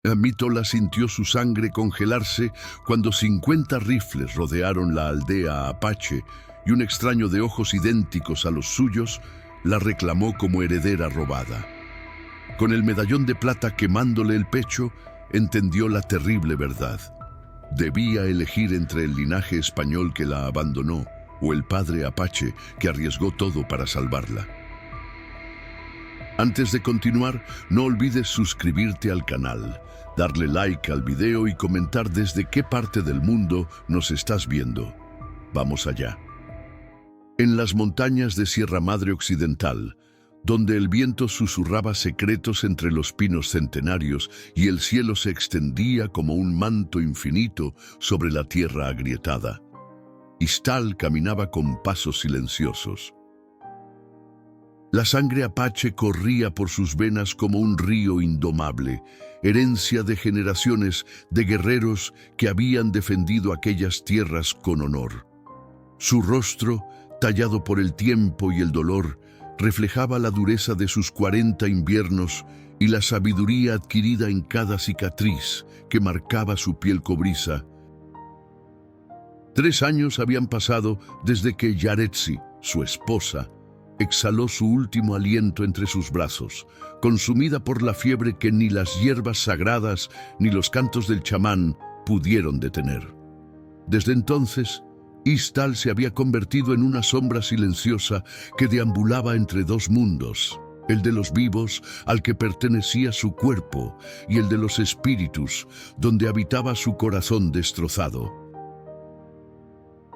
Amítola sintió su sangre congelarse cuando 50 rifles rodearon la aldea apache y un extraño de ojos idénticos a los suyos la reclamó como heredera robada. Con el medallón de plata quemándole el pecho, entendió la terrible verdad. Debía elegir entre el linaje español que la abandonó o el padre apache que arriesgó todo para salvarla. Antes de continuar, no olvides suscribirte al canal, darle like al video y comentar desde qué parte del mundo nos estás viendo. Vamos allá. En las montañas de Sierra Madre Occidental, donde el viento susurraba secretos entre los pinos centenarios y el cielo se extendía como un manto infinito sobre la tierra agrietada, Iztal caminaba con pasos silenciosos. La sangre apache corría por sus venas como un río indomable, herencia de generaciones de guerreros que habían defendido aquellas tierras con honor. Su rostro, tallado por el tiempo y el dolor, reflejaba la dureza de sus 40 inviernos y la sabiduría adquirida en cada cicatriz que marcaba su piel cobriza. 3 años habían pasado desde que Yaretsi, su esposa, exhaló su último aliento entre sus brazos, consumida por la fiebre que ni las hierbas sagradas ni los cantos del chamán pudieron detener. Desde entonces, Iztal se había convertido en una sombra silenciosa que deambulaba entre dos mundos, el de los vivos, al que pertenecía su cuerpo, y el de los espíritus, donde habitaba su corazón destrozado.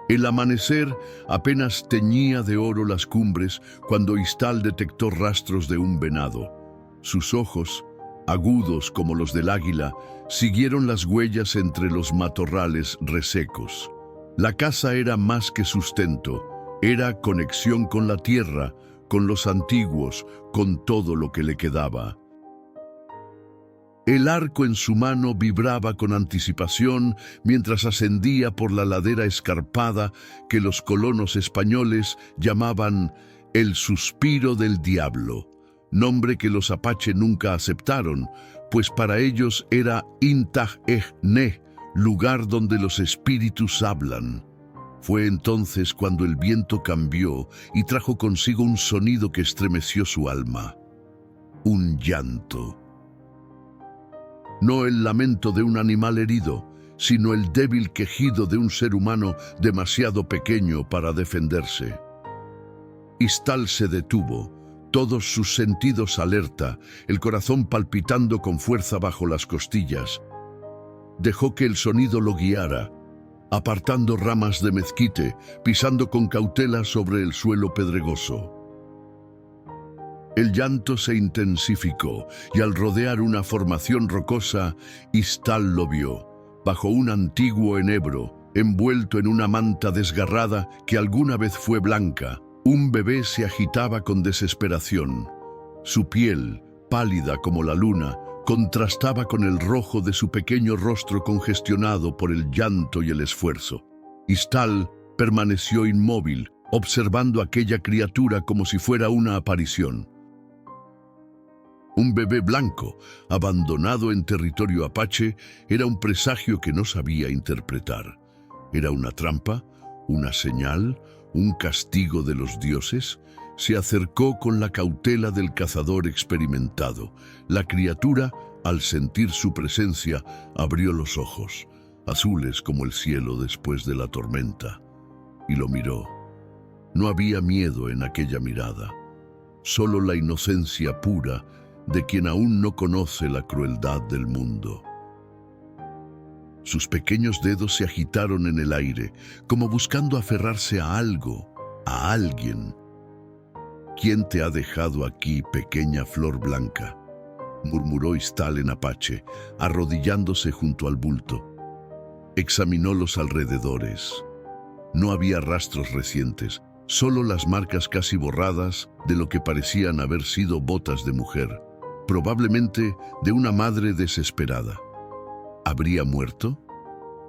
El amanecer apenas teñía de oro las cumbres cuando Iztal detectó rastros de un venado. Sus ojos, agudos como los del águila, siguieron las huellas entre los matorrales resecos. La caza era más que sustento, era conexión con la tierra, con los antiguos, con todo lo que le quedaba. El arco en su mano vibraba con anticipación mientras ascendía por la ladera escarpada que los colonos españoles llamaban el Suspiro del Diablo, nombre que los apache nunca aceptaron, pues para ellos era Intag-Ej-Ne, lugar donde los espíritus hablan. Fue entonces cuando el viento cambió y trajo consigo un sonido que estremeció su alma. Un llanto. No el lamento de un animal herido, sino el débil quejido de un ser humano demasiado pequeño para defenderse. Iztal se detuvo, todos sus sentidos alerta, el corazón palpitando con fuerza bajo las costillas. Dejó que el sonido lo guiara, apartando ramas de mezquite, pisando con cautela sobre el suelo pedregoso. El llanto se intensificó y al rodear una formación rocosa, Iztal lo vio, bajo un antiguo enebro, envuelto en una manta desgarrada que alguna vez fue blanca. Un bebé se agitaba con desesperación. Su piel, pálida como la luna, contrastaba con el rojo de su pequeño rostro congestionado por el llanto y el esfuerzo. Iztal permaneció inmóvil, observando aquella criatura como si fuera una aparición. Un bebé blanco, abandonado en territorio apache, era un presagio que no sabía interpretar. ¿Era una trampa? ¿Una señal? ¿Un castigo de los dioses? Se acercó con la cautela del cazador experimentado. La criatura, al sentir su presencia, abrió los ojos, azules como el cielo después de la tormenta, y lo miró. No había miedo en aquella mirada, solo la inocencia pura de quien aún no conoce la crueldad del mundo. Sus pequeños dedos se agitaron en el aire, como buscando aferrarse a algo, a alguien. ¿Quién te ha dejado aquí, pequeña flor blanca?, murmuró Iztal en apache, arrodillándose junto al bulto. Examinó los alrededores. No había rastros recientes, solo las marcas casi borradas de lo que parecían haber sido botas de mujer, probablemente de una madre desesperada. ¿Habría muerto?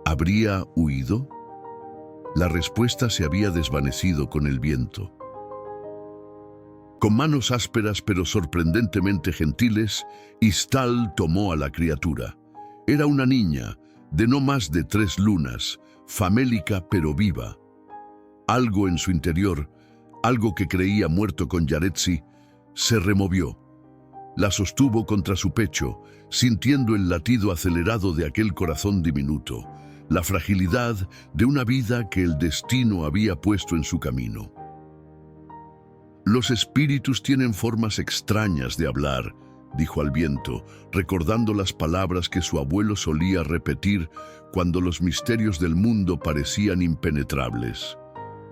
¿Habría huido? La respuesta se había desvanecido con el viento. Con manos ásperas pero sorprendentemente gentiles, Iztal tomó a la criatura. Era una niña, de no más de 3 lunas, famélica pero viva. Algo en su interior, algo que creía muerto con Yaretsi, se removió. La sostuvo contra su pecho, sintiendo el latido acelerado de aquel corazón diminuto, la fragilidad de una vida que el destino había puesto en su camino. Los espíritus tienen formas extrañas de hablar, dijo al viento, recordando las palabras que su abuelo solía repetir cuando los misterios del mundo parecían impenetrables.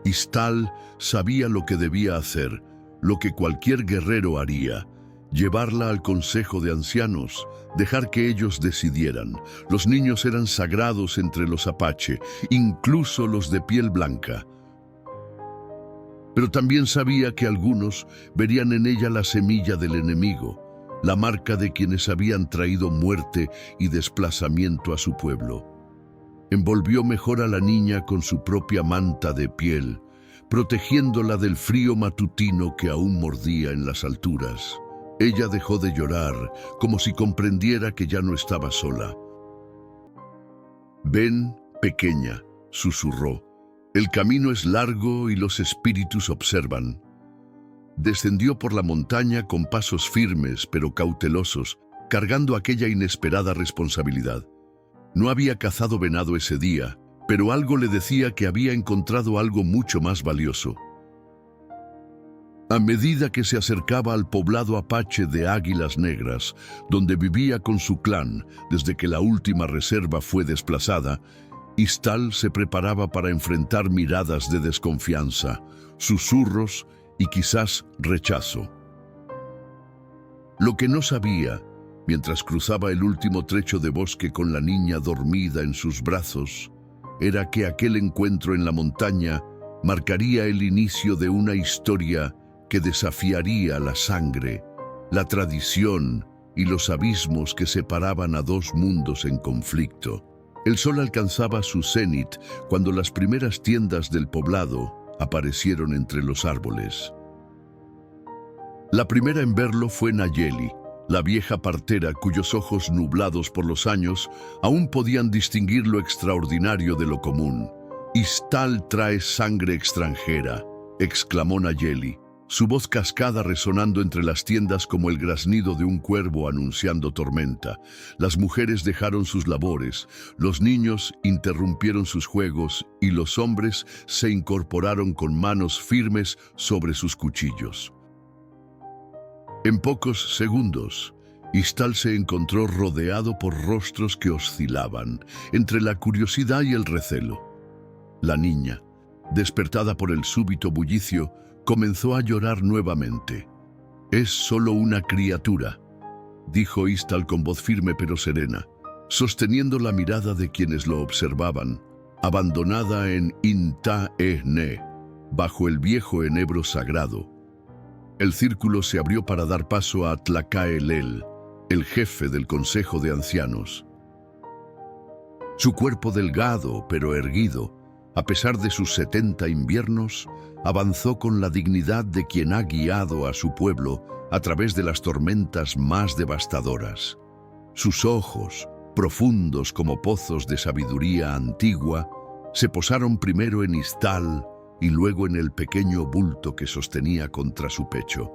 Istal sabía lo que debía hacer, lo que cualquier guerrero haría: llevarla al consejo de ancianos, dejar que ellos decidieran. Los niños eran sagrados entre los apache, incluso los de piel blanca. Pero también sabía que algunos verían en ella la semilla del enemigo, la marca de quienes habían traído muerte y desplazamiento a su pueblo. Envolvió mejor a la niña con su propia manta de piel, protegiéndola del frío matutino que aún mordía en las alturas. Ella dejó de llorar, como si comprendiera que ya no estaba sola. «Ven, pequeña», susurró. «El camino es largo y los espíritus observan». Descendió por la montaña con pasos firmes pero cautelosos, cargando aquella inesperada responsabilidad. No había cazado venado ese día, pero algo le decía que había encontrado algo mucho más valioso. A medida que se acercaba al poblado apache de Águilas Negras, donde vivía con su clan desde que la última reserva fue desplazada, Istal se preparaba para enfrentar miradas de desconfianza, susurros y quizás rechazo. Lo que no sabía, mientras cruzaba el último trecho de bosque con la niña dormida en sus brazos, era que aquel encuentro en la montaña marcaría el inicio de una historia que desafiaría la sangre, la tradición y los abismos que separaban a dos mundos en conflicto. El sol alcanzaba su cenit cuando las primeras tiendas del poblado aparecieron entre los árboles. La primera en verlo fue Nayeli, la vieja partera cuyos ojos nublados por los años aún podían distinguir lo extraordinario de lo común. «Istal trae sangre extranjera», exclamó Nayeli, su voz cascada resonando entre las tiendas como el graznido de un cuervo anunciando tormenta. Las mujeres dejaron sus labores, los niños interrumpieron sus juegos y los hombres se incorporaron con manos firmes sobre sus cuchillos. En pocos segundos, Istal se encontró rodeado por rostros que oscilaban entre la curiosidad y el recelo. La niña, despertada por el súbito bullicio, comenzó a llorar nuevamente. «Es solo una criatura», dijo Istal con voz firme pero serena, sosteniendo la mirada de quienes lo observaban, abandonada en Inta-e-Ne, bajo el viejo enebro sagrado. El círculo se abrió para dar paso a Tlacaelel, el jefe del Consejo de Ancianos. Su cuerpo delgado pero erguido, a pesar de sus 70 inviernos, avanzó con la dignidad de quien ha guiado a su pueblo a través de las tormentas más devastadoras. Sus ojos, profundos como pozos de sabiduría antigua, se posaron primero en Istal y luego en el pequeño bulto que sostenía contra su pecho.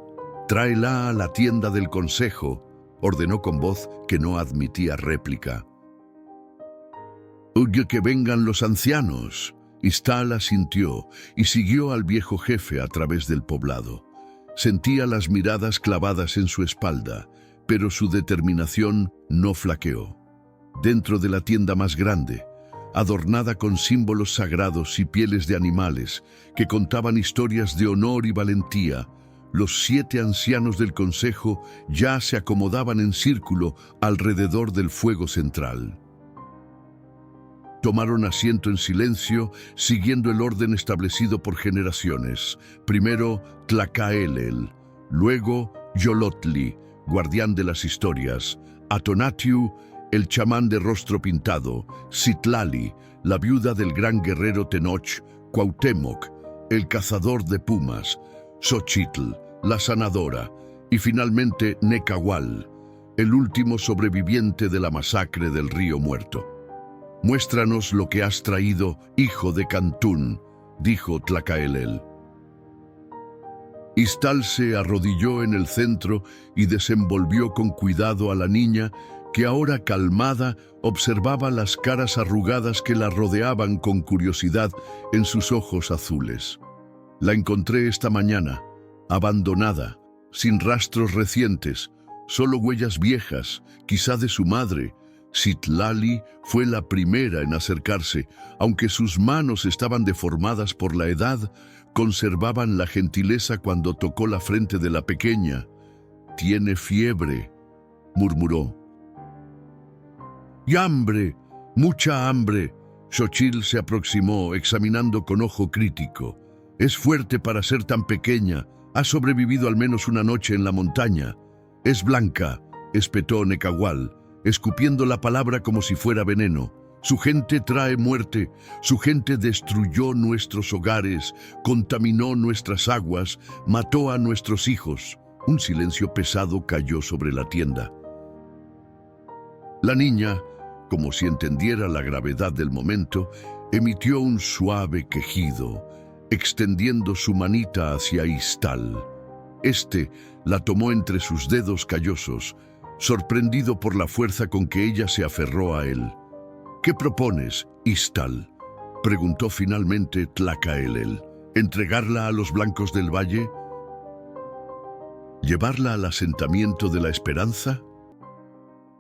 «Tráela a la tienda del consejo», ordenó con voz que no admitía réplica. «Oye, que vengan los ancianos». Istal asintió y siguió al viejo jefe a través del poblado. Sentía las miradas clavadas en su espalda, pero su determinación no flaqueó. Dentro de la tienda más grande, adornada con símbolos sagrados y pieles de animales que contaban historias de honor y valentía, los 7 ancianos del consejo ya se acomodaban en círculo alrededor del fuego central. Tomaron asiento en silencio, siguiendo el orden establecido por generaciones. Primero Tlacaelel, luego Yolotli, guardián de las historias, Atonatiu, el chamán de rostro pintado, Citlali, la viuda del gran guerrero Tenoch, Cuauhtémoc, el cazador de pumas, Xochitl, la sanadora, y finalmente Necahual, el último sobreviviente de la masacre del Río Muerto. «Muéstranos lo que has traído, hijo de Cantún», dijo Tlacaelel. Iztal se arrodilló en el centro y desenvolvió con cuidado a la niña, que ahora calmada observaba las caras arrugadas que la rodeaban con curiosidad en sus ojos azules. «La encontré esta mañana, abandonada, sin rastros recientes, solo huellas viejas, quizá de su madre». Citlali fue la primera en acercarse. Aunque sus manos estaban deformadas por la edad, conservaban la gentileza cuando tocó la frente de la pequeña. «Tiene fiebre», murmuró. «Y hambre, mucha hambre». Xochitl se aproximó, examinando con ojo crítico. «Es fuerte para ser tan pequeña. Ha sobrevivido al menos una noche en la montaña». «Es blanca», espetó Necahual, escupiendo la palabra como si fuera veneno. «Su gente trae muerte, su gente destruyó nuestros hogares, contaminó nuestras aguas, mató a nuestros hijos». Un silencio pesado cayó sobre la tienda. La niña, como si entendiera la gravedad del momento, emitió un suave quejido, extendiendo su manita hacia Iztal. Este la tomó entre sus dedos callosos, sorprendido por la fuerza con que ella se aferró a él. «¿Qué propones, Iztal?», preguntó finalmente Tlacaelel. «¿Entregarla a los blancos del valle? ¿Llevarla al asentamiento de la esperanza?».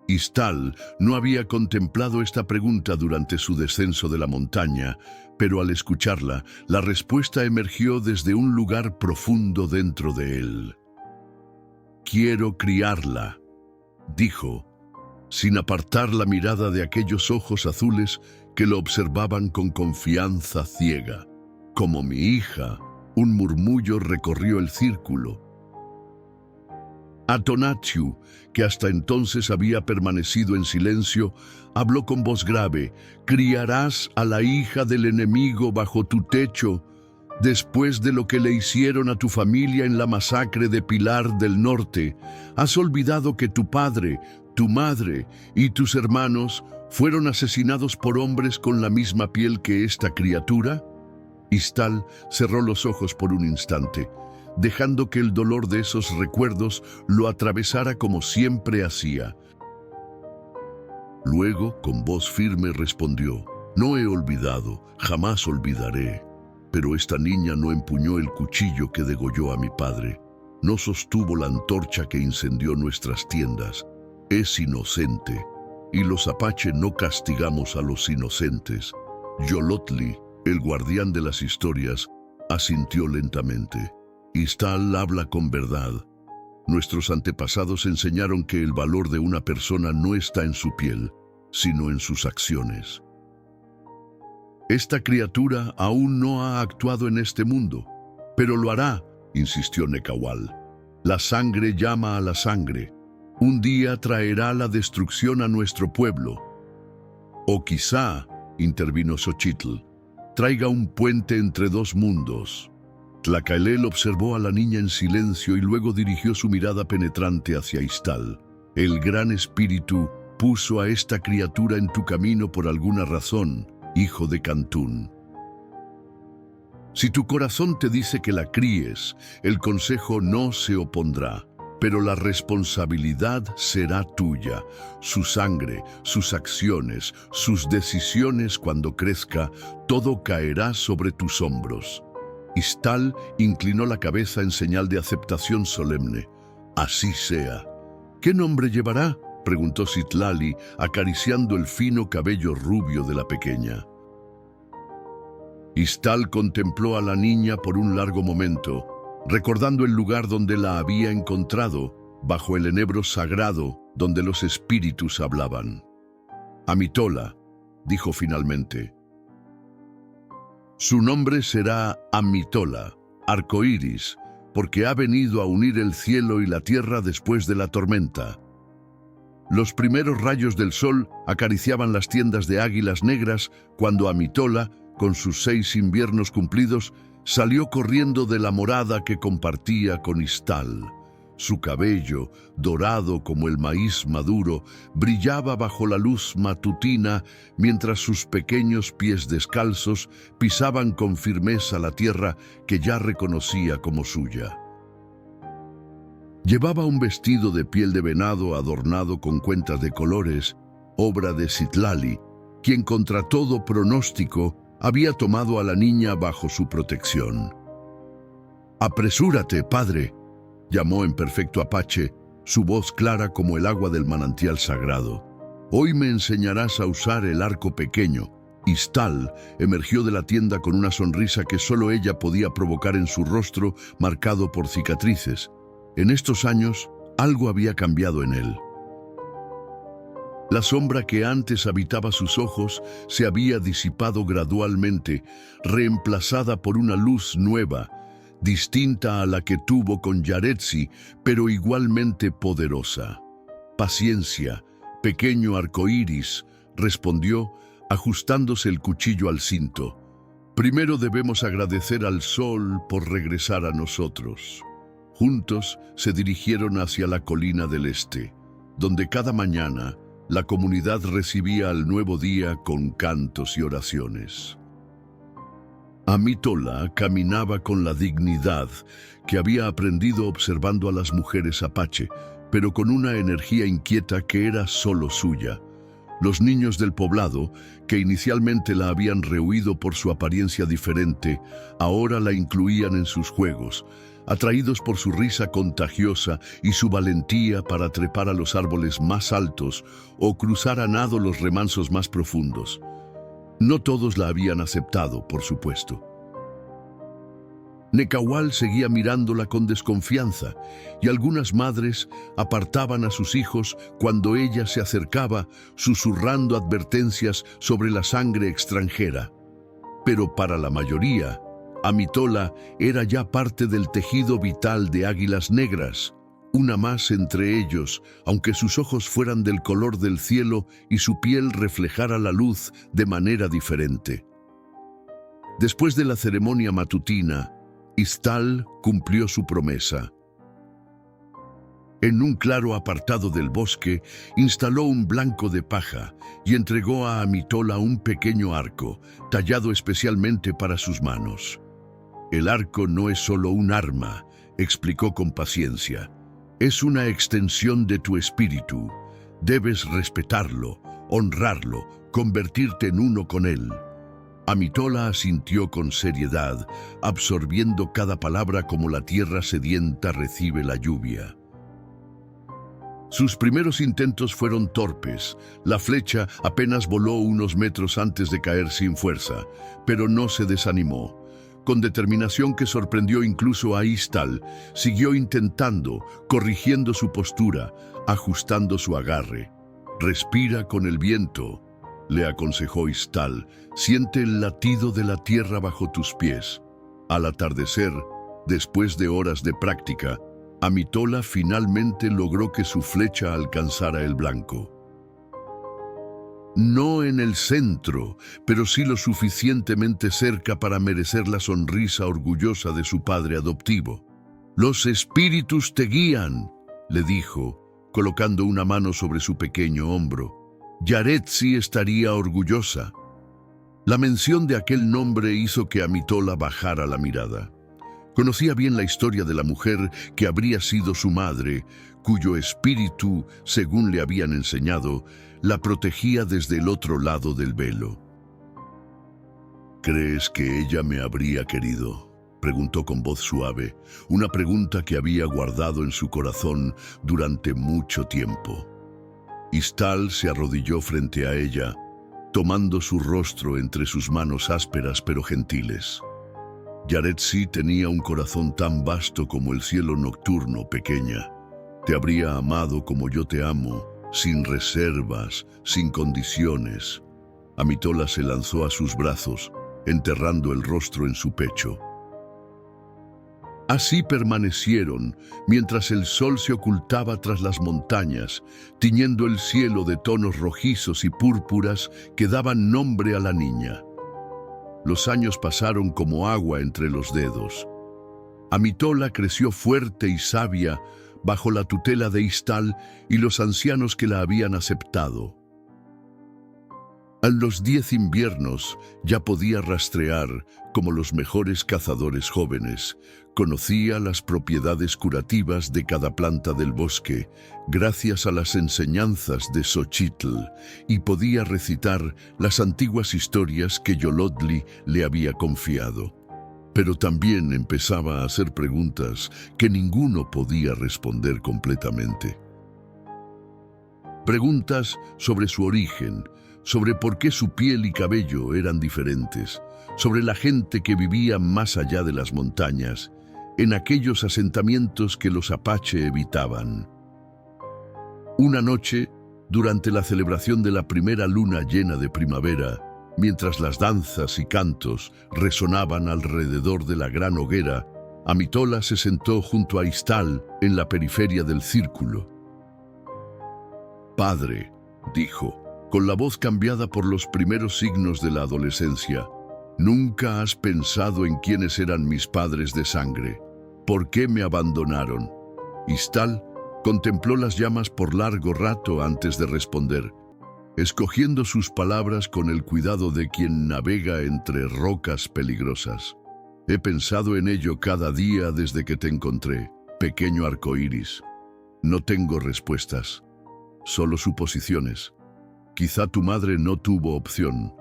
Iztal no había contemplado esta pregunta durante su descenso de la montaña, pero al escucharla, la respuesta emergió desde un lugar profundo dentro de él. «Quiero criarla», dijo, sin apartar la mirada de aquellos ojos azules que lo observaban con confianza ciega. «Como mi hija», un murmullo recorrió el círculo. Atonatiu, que hasta entonces había permanecido en silencio, habló con voz grave. «Criarás a la hija del enemigo bajo tu techo, después de lo que le hicieron a tu familia en la masacre de Pilar del Norte. ¿Has olvidado que tu padre, tu madre y tus hermanos fueron asesinados por hombres con la misma piel que esta criatura?» Iztal cerró los ojos por un instante, dejando que el dolor de esos recuerdos lo atravesara como siempre hacía. Luego, con voz firme, respondió: «No he olvidado, jamás olvidaré. Pero esta niña no empuñó el cuchillo que degolló a mi padre, no sostuvo la antorcha que incendió nuestras tiendas. Es inocente, y los apache no castigamos a los inocentes». Yolotli, el guardián de las historias, asintió lentamente. «Iztal habla con verdad. Nuestros antepasados enseñaron que el valor de una persona no está en su piel, sino en sus acciones. Esta criatura aún no ha actuado en este mundo, pero lo hará», insistió Necahual. «La sangre llama a la sangre. Un día traerá la destrucción a nuestro pueblo. O quizá», intervino Xochitl, «traiga un puente entre dos mundos». Tlacaelel observó a la niña en silencio y luego dirigió su mirada penetrante hacia Iztal. «El gran espíritu puso a esta criatura en tu camino por alguna razón, hijo de Cantún. Si tu corazón te dice que la críes, el consejo no se opondrá, pero la responsabilidad será tuya. Su sangre, sus acciones, sus decisiones cuando crezca, todo caerá sobre tus hombros». Iztal inclinó la cabeza en señal de aceptación solemne. «Así sea». «¿Qué nombre llevará?», preguntó Citlali, acariciando el fino cabello rubio de la pequeña. Iztal contempló a la niña por un largo momento, recordando el lugar donde la había encontrado, bajo el enebro sagrado donde los espíritus hablaban. «Amitola», dijo finalmente. «Su nombre será Amitola, arcoíris, porque ha venido a unir el cielo y la tierra después de la tormenta». Los primeros rayos del sol acariciaban las tiendas de águilas negras cuando Amitola, con sus 6 inviernos cumplidos, salió corriendo de la morada que compartía con Iztal. Su cabello, dorado como el maíz maduro, brillaba bajo la luz matutina mientras sus pequeños pies descalzos pisaban con firmeza la tierra que ya reconocía como suya. Llevaba un vestido de piel de venado adornado con cuentas de colores, obra de Citlali, quien contra todo pronóstico había tomado a la niña bajo su protección. «Apresúrate, padre», llamó en perfecto apache, su voz clara como el agua del manantial sagrado. «Hoy me enseñarás a usar el arco pequeño». Istal emergió de la tienda con una sonrisa que solo ella podía provocar en su rostro marcado por cicatrices. En estos años, algo había cambiado en él. La sombra que antes habitaba sus ojos se había disipado gradualmente, reemplazada por una luz nueva, distinta a la que tuvo con Yaretsi, pero igualmente poderosa. «Paciencia, pequeño arcoíris», respondió, ajustándose el cuchillo al cinto. «Primero debemos agradecer al sol por regresar a nosotros». Juntos se dirigieron hacia la colina del este, donde cada mañana la comunidad recibía al nuevo día con cantos y oraciones. Amitola caminaba con la dignidad que había aprendido observando a las mujeres apache, pero con una energía inquieta que era solo suya. Los niños del poblado, que inicialmente la habían rehuido por su apariencia diferente, ahora la incluían en sus juegos, atraídos por su risa contagiosa y su valentía para trepar a los árboles más altos o cruzar a nado los remansos más profundos. No todos la habían aceptado, por supuesto. Necahual seguía mirándola con desconfianza, y algunas madres apartaban a sus hijos cuando ella se acercaba, susurrando advertencias sobre la sangre extranjera. Pero para la mayoría, Amitola era ya parte del tejido vital de Águilas Negras, una más entre ellos, aunque sus ojos fueran del color del cielo y su piel reflejara la luz de manera diferente. Después de la ceremonia matutina, Istal cumplió su promesa. En un claro apartado del bosque, instaló un blanco de paja y entregó a Amitola un pequeño arco, tallado especialmente para sus manos. «El arco no es solo un arma», explicó con paciencia. «Es una extensión de tu espíritu. Debes respetarlo, honrarlo, convertirte en uno con él». Amitola asintió con seriedad, absorbiendo cada palabra como la tierra sedienta recibe la lluvia. Sus primeros intentos fueron torpes. La flecha apenas voló unos metros antes de caer sin fuerza, pero no se desanimó. Con determinación que sorprendió incluso a Istal, siguió intentando, corrigiendo su postura, ajustando su agarre. «Respira con el viento», le aconsejó Istal. «Siente el latido de la tierra bajo tus pies». Al atardecer, después de horas de práctica, Amitola finalmente logró que su flecha alcanzara el blanco. No en el centro, pero sí lo suficientemente cerca para merecer la sonrisa orgullosa de su padre adoptivo. «Los espíritus te guían», le dijo, colocando una mano sobre su pequeño hombro. «Yaretsi estaría orgullosa». La mención de aquel nombre hizo que Amitola bajara la mirada. Conocía bien la historia de la mujer que habría sido su madre, cuyo espíritu, según le habían enseñado, la protegía desde el otro lado del velo. «¿Crees que ella me habría querido?», preguntó con voz suave, una pregunta que había guardado en su corazón durante mucho tiempo. Istal se arrodilló frente a ella, tomando su rostro entre sus manos ásperas pero gentiles. «Yaretsi tenía un corazón tan vasto como el cielo nocturno, pequeña. Te habría amado como yo te amo, sin reservas, sin condiciones». Amitola se lanzó a sus brazos, enterrando el rostro en su pecho. Así permanecieron, mientras el sol se ocultaba tras las montañas, tiñendo el cielo de tonos rojizos y púrpuras que daban nombre a la niña. Los años pasaron como agua entre los dedos. Amitola creció fuerte y sabia, bajo la tutela de Istal y los ancianos que la habían aceptado. A los 10 inviernos ya podía rastrear como los mejores cazadores jóvenes. Conocía las propiedades curativas de cada planta del bosque gracias a las enseñanzas de Xochitl y podía recitar las antiguas historias que Xolotl le había confiado. Pero también empezaba a hacer preguntas que ninguno podía responder completamente. Preguntas sobre su origen, sobre por qué su piel y cabello eran diferentes, sobre la gente que vivía más allá de las montañas, en aquellos asentamientos que los apache evitaban. Una noche, durante la celebración de la primera luna llena de primavera, mientras las danzas y cantos resonaban alrededor de la gran hoguera, Amitola se sentó junto a Istal en la periferia del círculo. «Padre», dijo, con la voz cambiada por los primeros signos de la adolescencia, «¿nunca has pensado en quiénes eran mis padres de sangre? ¿Por qué me abandonaron?» Istal contempló las llamas por largo rato antes de responder, escogiendo sus palabras con el cuidado de quien navega entre rocas peligrosas. «He pensado en ello cada día desde que te encontré, pequeño arcoíris. No tengo respuestas, solo suposiciones. Quizá tu madre no tuvo opción.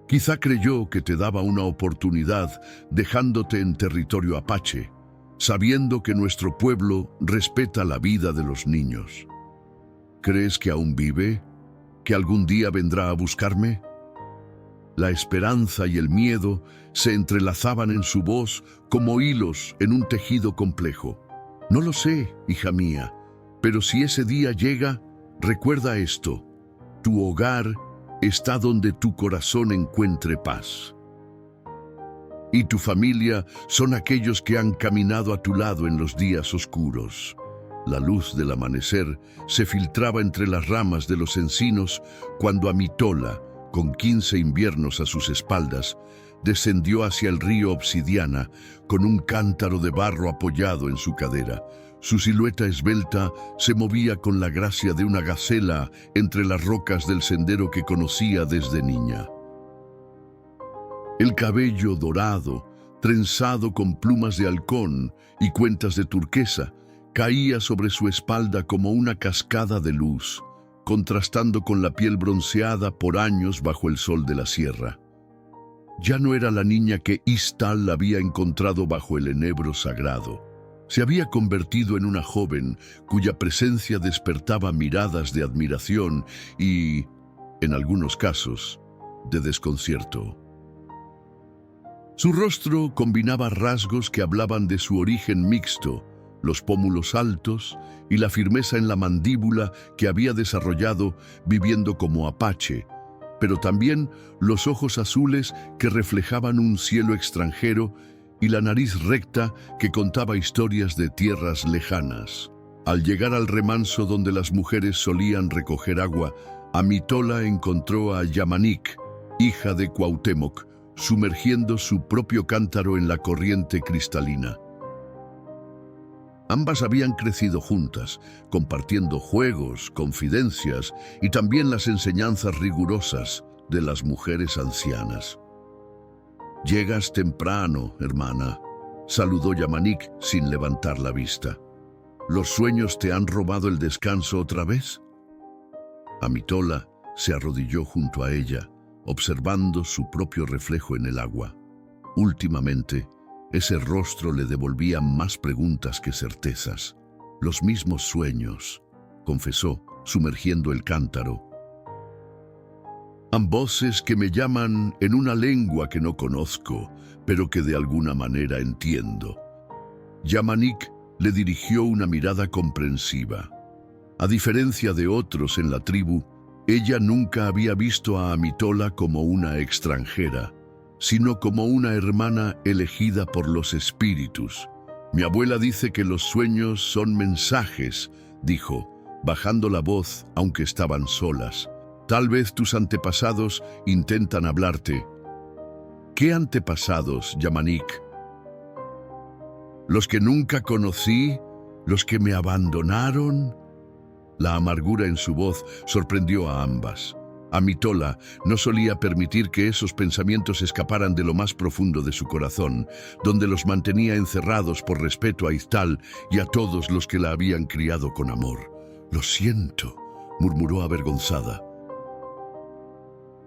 Quizá creyó que te daba una oportunidad dejándote en territorio apache, sabiendo que nuestro pueblo respeta la vida de los niños. ¿Crees que aún vive? ¿Que algún día vendrá a buscarme?» La esperanza y el miedo se entrelazaban en su voz como hilos en un tejido complejo. «No lo sé, hija mía, pero si ese día llega, recuerda esto: tu hogar está donde tu corazón encuentre paz. Y tu familia son aquellos que han caminado a tu lado en los días oscuros». La luz del amanecer se filtraba entre las ramas de los encinos cuando Amitola, con 15 inviernos a sus espaldas, descendió hacia el río Obsidiana con un cántaro de barro apoyado en su cadera. Su silueta esbelta se movía con la gracia de una gacela entre las rocas del sendero que conocía desde niña. El cabello dorado, trenzado con plumas de halcón y cuentas de turquesa, caía sobre su espalda como una cascada de luz, contrastando con la piel bronceada por años bajo el sol de la sierra. Ya no era la niña que Istal había encontrado bajo el enebro sagrado. Se había convertido en una joven cuya presencia despertaba miradas de admiración y, en algunos casos, de desconcierto. Su rostro combinaba rasgos que hablaban de su origen mixto, los pómulos altos y la firmeza en la mandíbula que había desarrollado viviendo como apache, pero también los ojos azules que reflejaban un cielo extranjero y la nariz recta que contaba historias de tierras lejanas. Al llegar al remanso donde las mujeres solían recoger agua, Amitola encontró a Yamanik, hija de Cuauhtémoc, sumergiendo su propio cántaro en la corriente cristalina. Ambas habían crecido juntas, compartiendo juegos, confidencias y también las enseñanzas rigurosas de las mujeres ancianas. «Llegas temprano, hermana», saludó Yamanik sin levantar la vista. «¿Los sueños te han robado el descanso otra vez?» Amitola se arrodilló junto a ella, observando su propio reflejo en el agua. Últimamente, ese rostro le devolvía más preguntas que certezas. «Los mismos sueños», confesó, sumergiendo el cántaro. «Han voces que me llaman en una lengua que no conozco, pero que de alguna manera entiendo». Yamanik le dirigió una mirada comprensiva. A diferencia de otros en la tribu, ella nunca había visto a Amitola como una extranjera, sino como una hermana elegida por los espíritus. «Mi abuela dice que los sueños son mensajes», dijo, bajando la voz aunque estaban solas. «Tal vez tus antepasados intentan hablarte». «¿Qué antepasados, Yamanik?» «Los que nunca conocí ¿Los que me abandonaron? La amargura en su voz sorprendió a ambas. Amitola no solía permitir que esos pensamientos escaparan de lo más profundo de su corazón, donde los mantenía encerrados por respeto a Iztal y a todos los que la habían criado con amor. «Lo siento», murmuró avergonzada.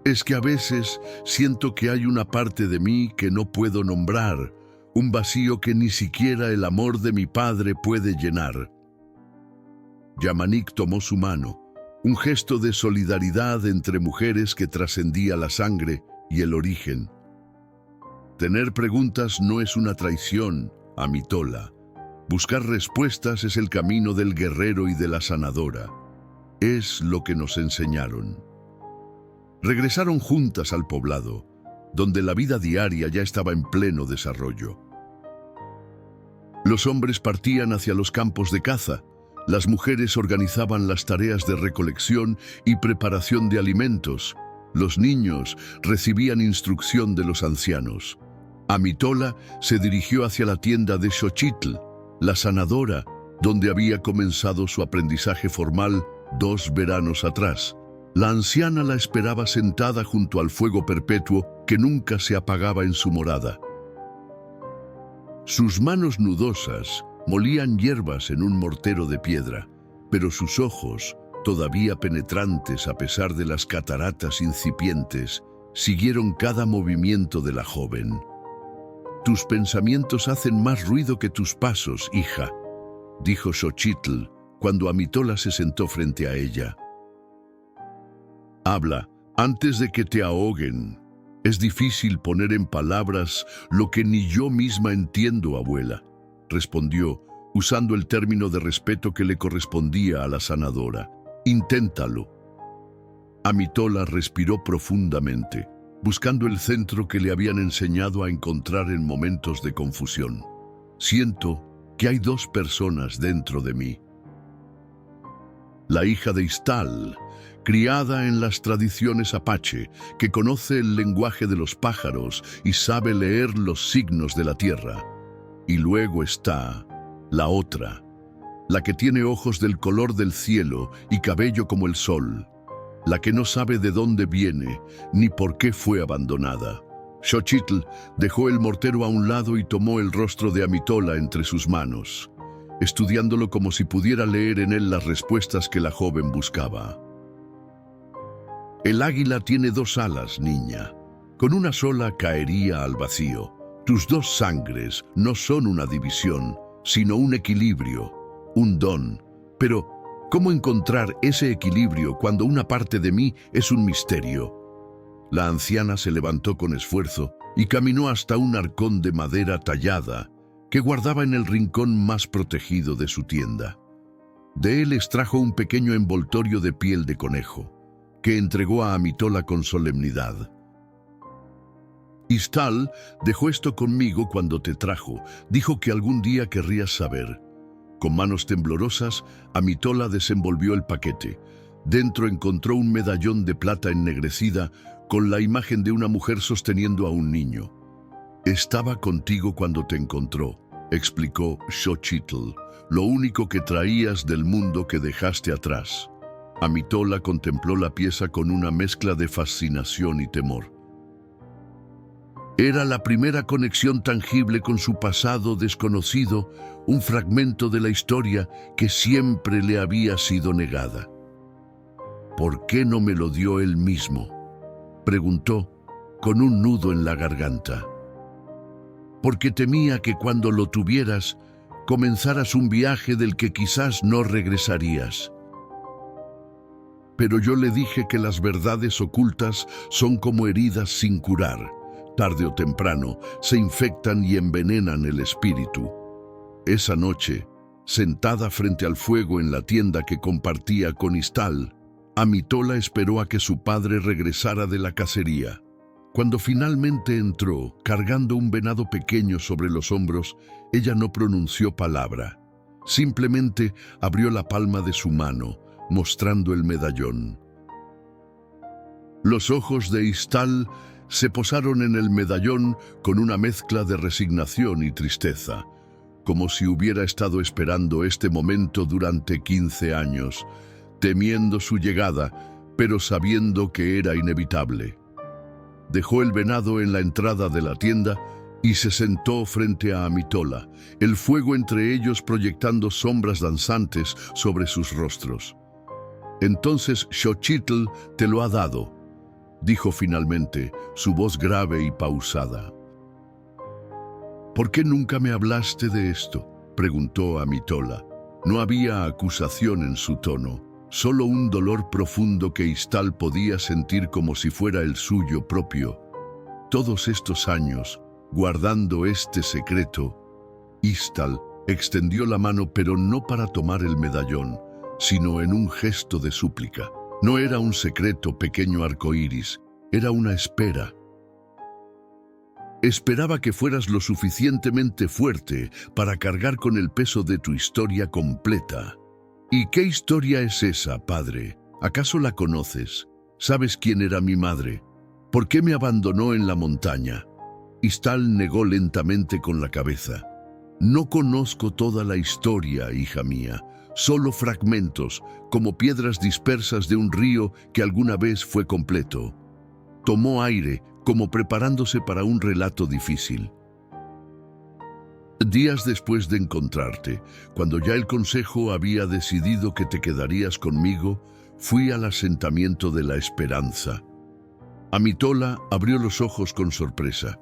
«Es que a veces siento que hay una parte de mí que no puedo nombrar, un vacío que ni siquiera el amor de mi padre puede llenar». Yamanik tomó su mano, un gesto de solidaridad entre mujeres que trascendía la sangre y el origen. Tener preguntas no es una traición, Amitola. Buscar respuestas es el camino del guerrero y de la sanadora. Es lo que nos enseñaron. Regresaron juntas al poblado, donde la vida diaria ya estaba en pleno desarrollo. Los hombres partían hacia los campos de caza. Las mujeres organizaban las tareas de recolección y preparación de alimentos. Los niños recibían instrucción de los ancianos. Amitola se dirigió hacia la tienda de Xochitl, la sanadora, donde había comenzado su aprendizaje formal 2 veranos atrás. La anciana la esperaba sentada junto al fuego perpetuo que nunca se apagaba en su morada. Sus manos nudosas molían hierbas en un mortero de piedra, pero sus ojos, todavía penetrantes a pesar de las cataratas incipientes, siguieron cada movimiento de la joven. «Tus pensamientos hacen más ruido que tus pasos, hija», dijo Xochitl cuando Amitola se sentó frente a ella. «Habla, antes de que te ahoguen. Es difícil poner en palabras lo que ni yo misma entiendo, abuela», respondió, usando el término de respeto que le correspondía a la sanadora. «Inténtalo». Amitola respiró profundamente, buscando el centro que le habían enseñado a encontrar en momentos de confusión. «Siento que hay 2 personas dentro de mí. La hija de Iztal, criada en las tradiciones apache, que conoce el lenguaje de los pájaros y sabe leer los signos de la tierra. Y luego está la otra, la que tiene ojos del color del cielo y cabello como el sol, la que no sabe de dónde viene ni por qué fue abandonada». Xochitl dejó el mortero a un lado y tomó el rostro de Amitola entre sus manos, estudiándolo como si pudiera leer en él las respuestas que la joven buscaba. «El águila tiene 2 alas, niña. Con una sola caería al vacío. Tus 2 sangres no son una división, sino un equilibrio, un don. Pero, ¿cómo encontrar ese equilibrio cuando una parte de mí es un misterio?» La anciana se levantó con esfuerzo y caminó hasta un arcón de madera tallada que guardaba en el rincón más protegido de su tienda. De él extrajo un pequeño envoltorio de piel de conejo, que entregó a Amitola con solemnidad. «Iztal dejó esto conmigo cuando te trajo. Dijo que algún día querrías saber». Con manos temblorosas, Amitola desenvolvió el paquete. Dentro encontró un medallón de plata ennegrecida con la imagen de una mujer sosteniendo a un niño. «Estaba contigo cuando te encontró», explicó Xochitl. «Lo único que traías del mundo que dejaste atrás». Amitola contempló la pieza con una mezcla de fascinación y temor. Era la primera conexión tangible con su pasado desconocido, un fragmento de la historia que siempre le había sido negada. «¿Por qué no me lo dio él mismo?», preguntó, con un nudo en la garganta. «Porque temía que cuando lo tuvieras, comenzaras un viaje del que quizás no regresarías». Pero yo le dije que las verdades ocultas son como heridas sin curar. Tarde o temprano se infectan y envenenan el espíritu. Esa noche, sentada frente al fuego en la tienda que compartía con Iztal, Amitola esperó a que su padre regresara de la cacería. Cuando finalmente entró, cargando un venado pequeño sobre los hombros, ella no pronunció palabra. Simplemente abrió la palma de su mano, mostrando el medallón. Los ojos de Iztal se posaron en el medallón con una mezcla de resignación y tristeza. como si hubiera estado esperando este momento durante 15 años, temiendo su llegada, pero sabiendo que era inevitable. Dejó el venado en la entrada de la tienda y se sentó frente a Amitola, el fuego entre ellos proyectando sombras danzantes sobre sus rostros. «Entonces Xochitl te lo ha dado», dijo finalmente, su voz grave y pausada. «¿Por qué nunca me hablaste de esto?», preguntó Amitola. No había acusación en su tono, solo un dolor profundo que Iztal podía sentir como si fuera el suyo propio. Todos estos años, guardando este secreto, Iztal extendió la mano, pero no para tomar el medallón, sino en un gesto de súplica. No era un secreto, pequeño arcoíris, era una espera. Esperaba que fueras lo suficientemente fuerte para cargar con el peso de tu historia completa. ¿Y qué historia es esa, padre? ¿Acaso la conoces? ¿Sabes quién era mi madre? ¿Por qué me abandonó en la montaña? Iztal negó lentamente con la cabeza. No conozco toda la historia, hija mía, solo fragmentos, como piedras dispersas de un río que alguna vez fue completo. Tomó aire, como preparándose para un relato difícil. Días después de encontrarte, cuando ya el consejo había decidido que te quedarías conmigo, fui al asentamiento de la Esperanza. Amitola abrió los ojos con sorpresa.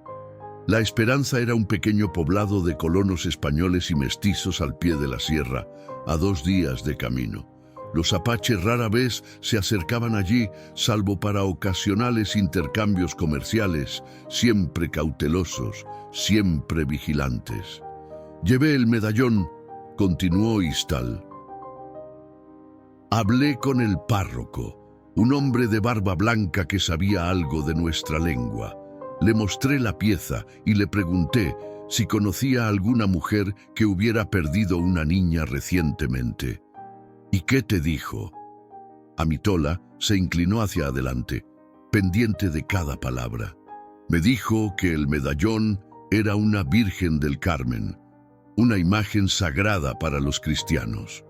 La Esperanza era un pequeño poblado de colonos españoles y mestizos al pie de la sierra, a 2 días de camino. Los apaches rara vez se acercaban allí, salvo para ocasionales intercambios comerciales, siempre cautelosos, siempre vigilantes. Llevé el medallón, continuó Iztal. Hablé con el párroco, un hombre de barba blanca que sabía algo de nuestra lengua. Le mostré la pieza y le pregunté si conocía a alguna mujer que hubiera perdido una niña recientemente. ¿Y qué te dijo? Amitola se inclinó hacia adelante, pendiente de cada palabra. Me dijo que el medallón era una Virgen del Carmen, una imagen sagrada para los cristianos.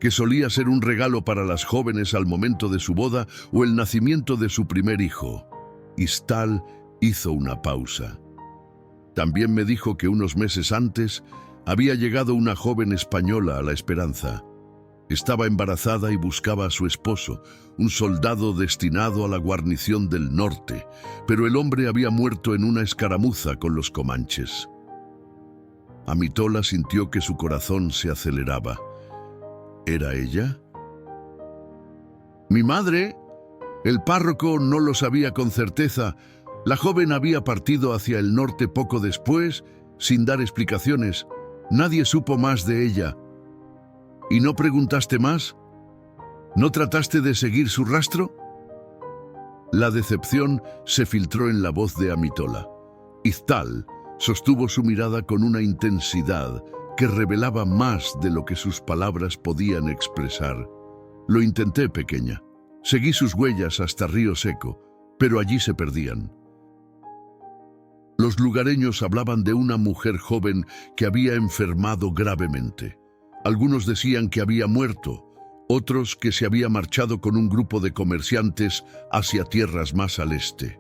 Que solía ser un regalo para las jóvenes al momento de su boda o el nacimiento de su primer hijo. Iztal hizo una pausa. También me dijo que unos meses antes había llegado una joven española a la Esperanza. Estaba embarazada y buscaba a su esposo, un soldado destinado a la guarnición del norte, pero el hombre había muerto en una escaramuza con los comanches. Amitola sintió que su corazón se aceleraba. ¿Era ella? Mi madre. El párroco no lo sabía con certeza. La joven había partido hacia el norte poco después, sin dar explicaciones. Nadie supo más de ella. ¿Y no preguntaste más? ¿No trataste de seguir su rastro? La decepción se filtró en la voz de Amitola. Iztal sostuvo su mirada con una intensidad que revelaba más de lo que sus palabras podían expresar. Lo intenté, pequeña. Seguí sus huellas hasta Río Seco, pero allí se perdían. Los lugareños hablaban de una mujer joven que había enfermado gravemente. Algunos decían que había muerto, otros que se había marchado con un grupo de comerciantes hacia tierras más al este.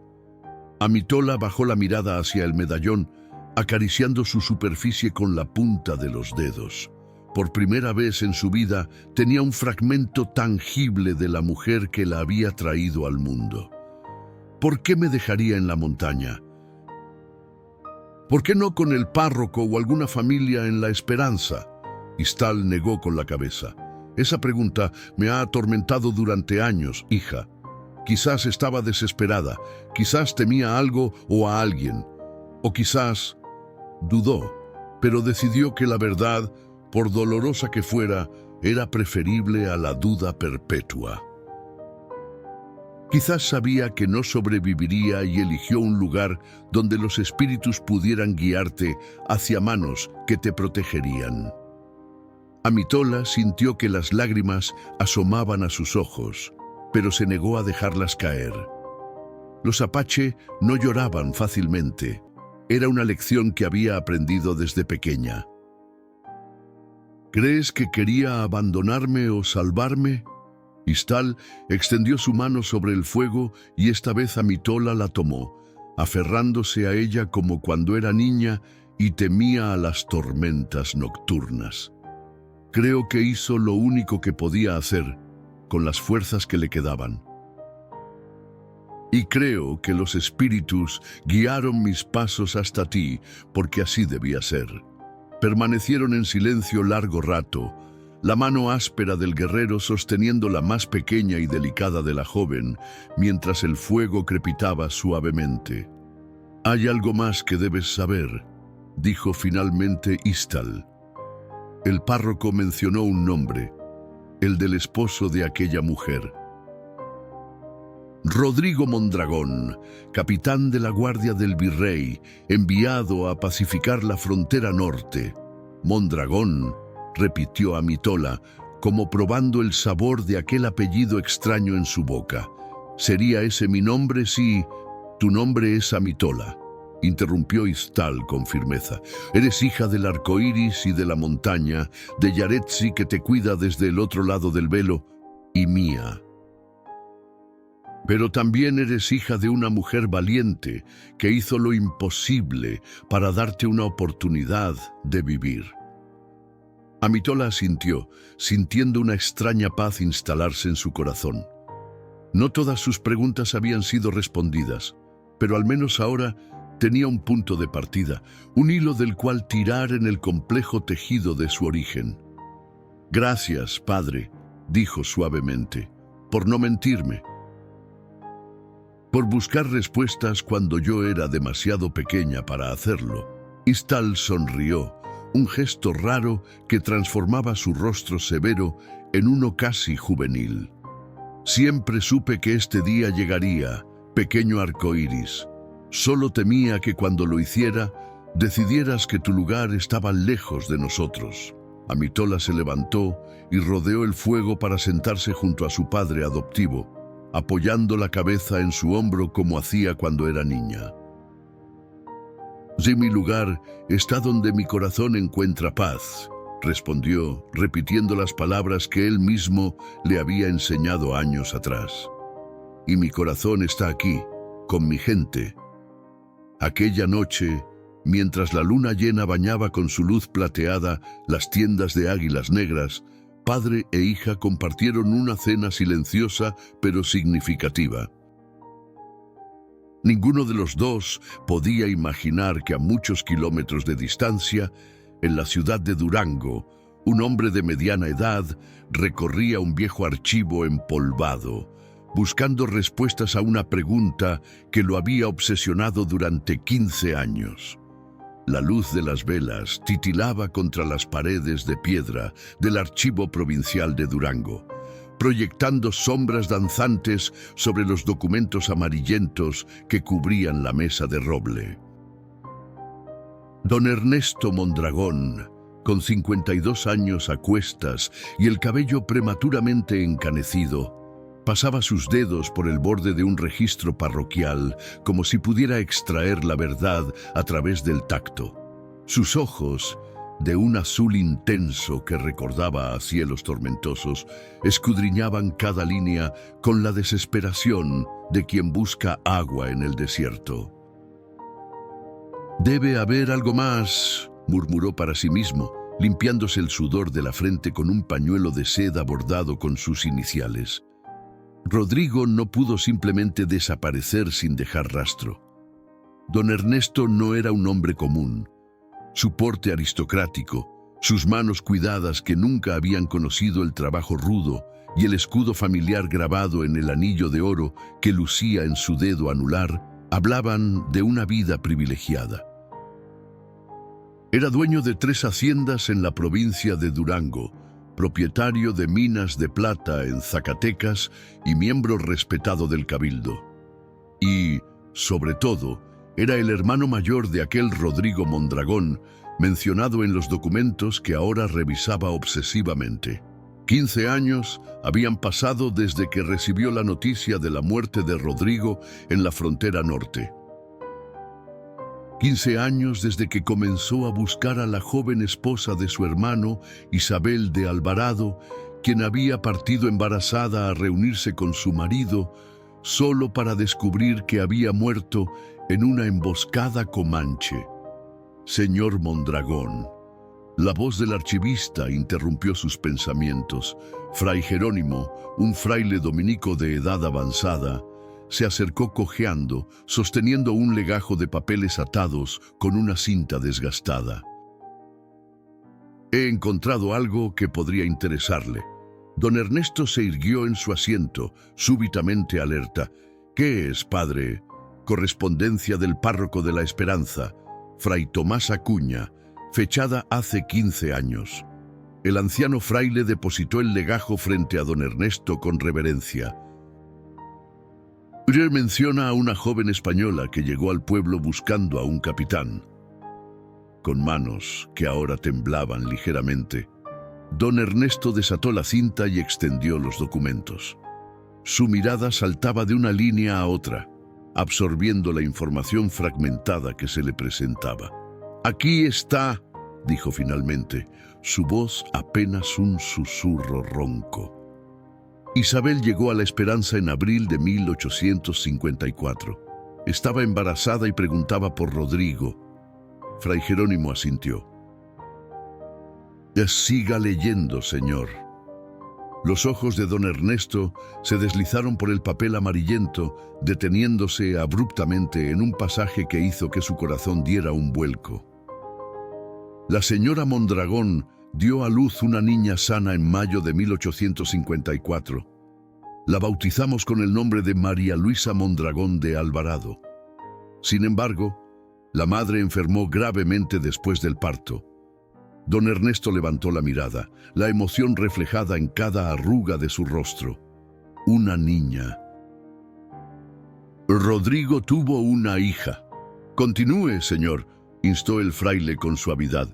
Amitola bajó la mirada hacia el medallón, acariciando su superficie con la punta de los dedos. Por primera vez en su vida tenía un fragmento tangible de la mujer que la había traído al mundo. ¿Por qué me dejaría en la montaña? ¿Por qué no con el párroco o alguna familia en la Esperanza? Iztal negó con la cabeza. Esa pregunta me ha atormentado durante años, hija. Quizás estaba desesperada, quizás temía algo o a alguien, o quizás dudó, pero decidió que la verdad, por dolorosa que fuera, era preferible a la duda perpetua. Quizás sabía que no sobreviviría y eligió un lugar donde los espíritus pudieran guiarte hacia manos que te protegerían. Amitola sintió que las lágrimas asomaban a sus ojos, pero se negó a dejarlas caer. Los apache no lloraban fácilmente. Era una lección que había aprendido desde pequeña. ¿Crees que quería abandonarme o salvarme? Istal extendió su mano sobre el fuego y esta vez Amitola la tomó, aferrándose a ella como cuando era niña y temía a las tormentas nocturnas. Creo que hizo lo único que podía hacer con las fuerzas que le quedaban. Y creo que los espíritus guiaron mis pasos hasta ti, porque así debía ser. Permanecieron en silencio largo rato, la mano áspera del guerrero sosteniendo la más pequeña y delicada de la joven, mientras el fuego crepitaba suavemente. «Hay algo más que debes saber», dijo finalmente Istal. El párroco mencionó un nombre, el del esposo de aquella mujer. Rodrigo Mondragón, capitán de la Guardia del Virrey, enviado a pacificar la frontera norte. Mondragón, repitió Amitola, como probando el sabor de aquel apellido extraño en su boca. ¿Sería ese mi nombre si tu nombre es Amitola?, interrumpió Istal con firmeza. Eres hija del arco iris y de la montaña, de Yaretsi que te cuida desde el otro lado del velo, y mía. Pero también eres hija de una mujer valiente que hizo lo imposible para darte una oportunidad de vivir. Amitola asintió, sintiendo una extraña paz instalarse en su corazón. No todas sus preguntas habían sido respondidas, pero al menos ahora tenía un punto de partida, un hilo del cual tirar en el complejo tejido de su origen. «Gracias, padre», dijo suavemente, «por no mentirme, por buscar respuestas cuando yo era demasiado pequeña para hacerlo». Istal sonrió, un gesto raro que transformaba su rostro severo en uno casi juvenil. «Siempre supe que este día llegaría, pequeño arcoíris. Solo temía que cuando lo hiciera, decidieras que tu lugar estaba lejos de nosotros». Amitola se levantó y rodeó el fuego para sentarse junto a su padre adoptivo, apoyando la cabeza en su hombro como hacía cuando era niña. «Sí, mi lugar está donde mi corazón encuentra paz», respondió, repitiendo las palabras que él mismo le había enseñado años atrás. «Y mi corazón está aquí, con mi gente». Aquella noche, mientras la luna llena bañaba con su luz plateada las tiendas de águilas negras, padre e hija compartieron una cena silenciosa pero significativa. Ninguno de los dos podía imaginar que a muchos kilómetros de distancia, en la ciudad de Durango, un hombre de mediana edad recorría un viejo archivo empolvado, buscando respuestas a una pregunta que lo había obsesionado durante 15 años. La luz de las velas titilaba contra las paredes de piedra del archivo provincial de Durango, proyectando sombras danzantes sobre los documentos amarillentos que cubrían la mesa de roble. Don Ernesto Mondragón, con 52 años a cuestas y el cabello prematuramente encanecido, pasaba sus dedos por el borde de un registro parroquial como si pudiera extraer la verdad a través del tacto. Sus ojos, de un azul intenso que recordaba a cielos tormentosos, escudriñaban cada línea con la desesperación de quien busca agua en el desierto. «Debe haber algo más», murmuró para sí mismo, limpiándose el sudor de la frente con un pañuelo de seda bordado con sus iniciales. Rodrigo no pudo simplemente desaparecer sin dejar rastro. Don Ernesto no era un hombre común. Su porte aristocrático, sus manos cuidadas que nunca habían conocido el trabajo rudo y el escudo familiar grabado en el anillo de oro que lucía en su dedo anular, hablaban de una vida privilegiada. Era dueño de 3 haciendas en la provincia de Durango, propietario de minas de plata en Zacatecas y miembro respetado del Cabildo. Y, sobre todo, era el hermano mayor de aquel Rodrigo Mondragón, mencionado en los documentos que ahora revisaba obsesivamente. 15 años habían pasado desde que recibió la noticia de la muerte de Rodrigo en la frontera norte. 15 años desde que comenzó a buscar a la joven esposa de su hermano, Isabel de Alvarado, quien había partido embarazada a reunirse con su marido, solo para descubrir que había muerto en una emboscada comanche. Señor Mondragón. La voz del archivista interrumpió sus pensamientos. Fray Jerónimo, un fraile dominico de edad avanzada, se acercó cojeando, sosteniendo un legajo de papeles atados con una cinta desgastada. He encontrado algo que podría interesarle. Don Ernesto se irguió en su asiento, súbitamente alerta. ¿Qué es, padre? Correspondencia del párroco de la Esperanza, Fray Tomás Acuña, fechada hace 15 años. El anciano fraile depositó el legajo frente a don Ernesto con reverencia. Usted menciona a una joven española que llegó al pueblo buscando a un capitán. Con manos que ahora temblaban ligeramente, don Ernesto desató la cinta y extendió los documentos. Su mirada saltaba de una línea a otra, absorbiendo la información fragmentada que se le presentaba. «Aquí está», dijo finalmente, su voz apenas un susurro ronco. Isabel llegó a la Esperanza en abril de 1854. Estaba embarazada y preguntaba por Rodrigo. Fray Jerónimo asintió. «Siga leyendo, señor». Los ojos de don Ernesto se deslizaron por el papel amarillento, deteniéndose abruptamente en un pasaje que hizo que su corazón diera un vuelco. La señora Mondragón dio a luz una niña sana en mayo de 1854. La bautizamos con el nombre de María Luisa Mondragón de Alvarado. Sin embargo, la madre enfermó gravemente después del parto. Don Ernesto levantó la mirada, la emoción reflejada en cada arruga de su rostro. Una niña. Rodrigo tuvo una hija. «Continúe, señor», instó el fraile con suavidad.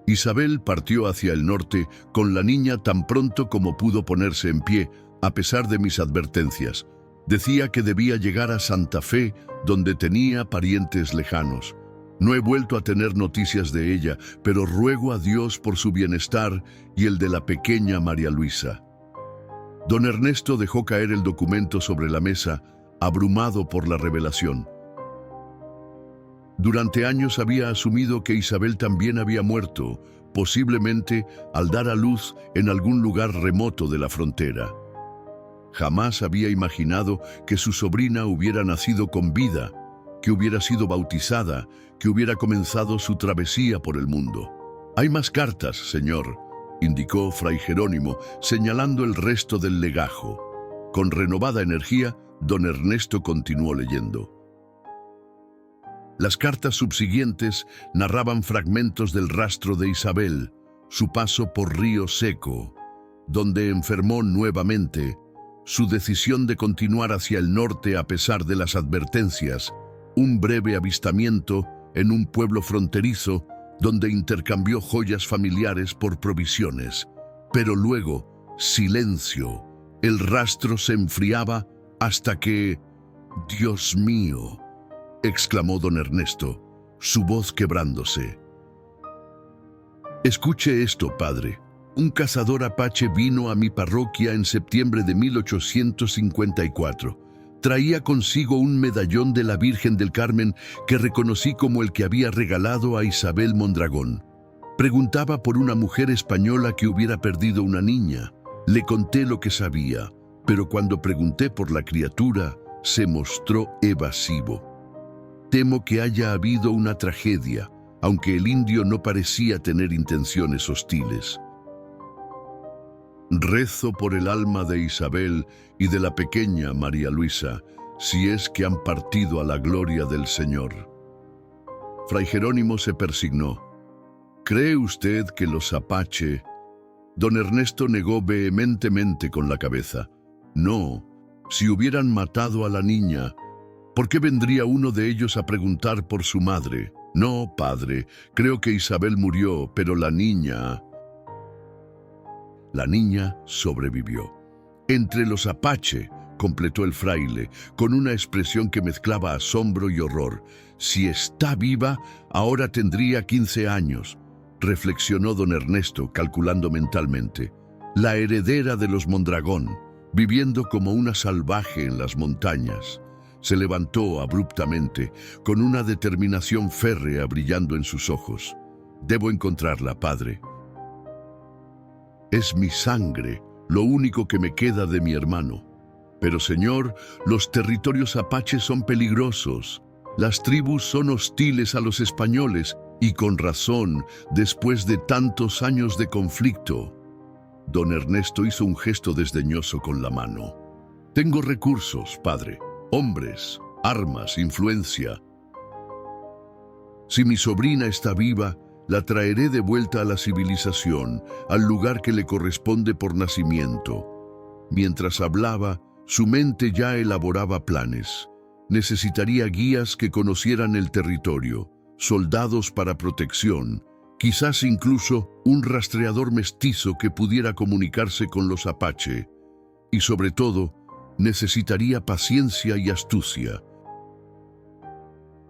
Isabel partió hacia el norte con la niña tan pronto como pudo ponerse en pie, a pesar de mis advertencias. Decía que debía llegar a Santa Fe, donde tenía parientes lejanos. No he vuelto a tener noticias de ella, pero ruego a Dios por su bienestar y el de la pequeña María Luisa. Don Ernesto dejó caer el documento sobre la mesa, abrumado por la revelación. Durante años había asumido que Isabel también había muerto, posiblemente al dar a luz en algún lugar remoto de la frontera. Jamás había imaginado que su sobrina hubiera nacido con vida, que hubiera sido bautizada, que hubiera comenzado su travesía por el mundo. «Hay más cartas, señor», indicó Fray Jerónimo, señalando el resto del legajo. Con renovada energía, don Ernesto continuó leyendo. Las cartas subsiguientes narraban fragmentos del rastro de Isabel, su paso por Río Seco, donde enfermó nuevamente, su decisión de continuar hacia el norte a pesar de las advertencias, un breve avistamiento en un pueblo fronterizo donde intercambió joyas familiares por provisiones. Pero luego, silencio. El rastro se enfriaba hasta que... «Dios mío», exclamó don Ernesto, su voz quebrándose. «Escuche esto, padre. Un cazador apache vino a mi parroquia en septiembre de 1854. Traía consigo un medallón de la Virgen del Carmen que reconocí como el que había regalado a Isabel Mondragón. Preguntaba por una mujer española que hubiera perdido una niña. Le conté lo que sabía, pero cuando pregunté por la criatura, se mostró evasivo. Temo que haya habido una tragedia, aunque el indio no parecía tener intenciones hostiles. Rezo por el alma de Isabel y de la pequeña María Luisa, si es que han partido a la gloria del Señor». Fray Jerónimo se persignó. «¿Cree usted que los apache...?» Don Ernesto negó vehementemente con la cabeza. «No, si hubieran matado a la niña, ¿por qué vendría uno de ellos a preguntar por su madre? No, padre, creo que Isabel murió, pero la niña...» La niña sobrevivió. Entre los apache, completó el fraile, con una expresión que mezclaba asombro y horror. Si está viva, ahora tendría 15 años, reflexionó don Ernesto, calculando mentalmente. La heredera de los Mondragón, viviendo como una salvaje en las montañas. Se levantó abruptamente, con una determinación férrea brillando en sus ojos. Debo encontrarla, padre. Es mi sangre, lo único que me queda de mi hermano. Pero, señor, los territorios apaches son peligrosos. Las tribus son hostiles a los españoles, y con razón, después de tantos años de conflicto. Don Ernesto hizo un gesto desdeñoso con la mano. Tengo recursos, padre. Hombres, armas, influencia. Si mi sobrina está viva, la traeré de vuelta a la civilización, al lugar que le corresponde por nacimiento. Mientras hablaba, su mente ya elaboraba planes. Necesitaría guías que conocieran el territorio, soldados para protección, quizás incluso un rastreador mestizo que pudiera comunicarse con los apache. Y sobre todo, necesitaría paciencia y astucia.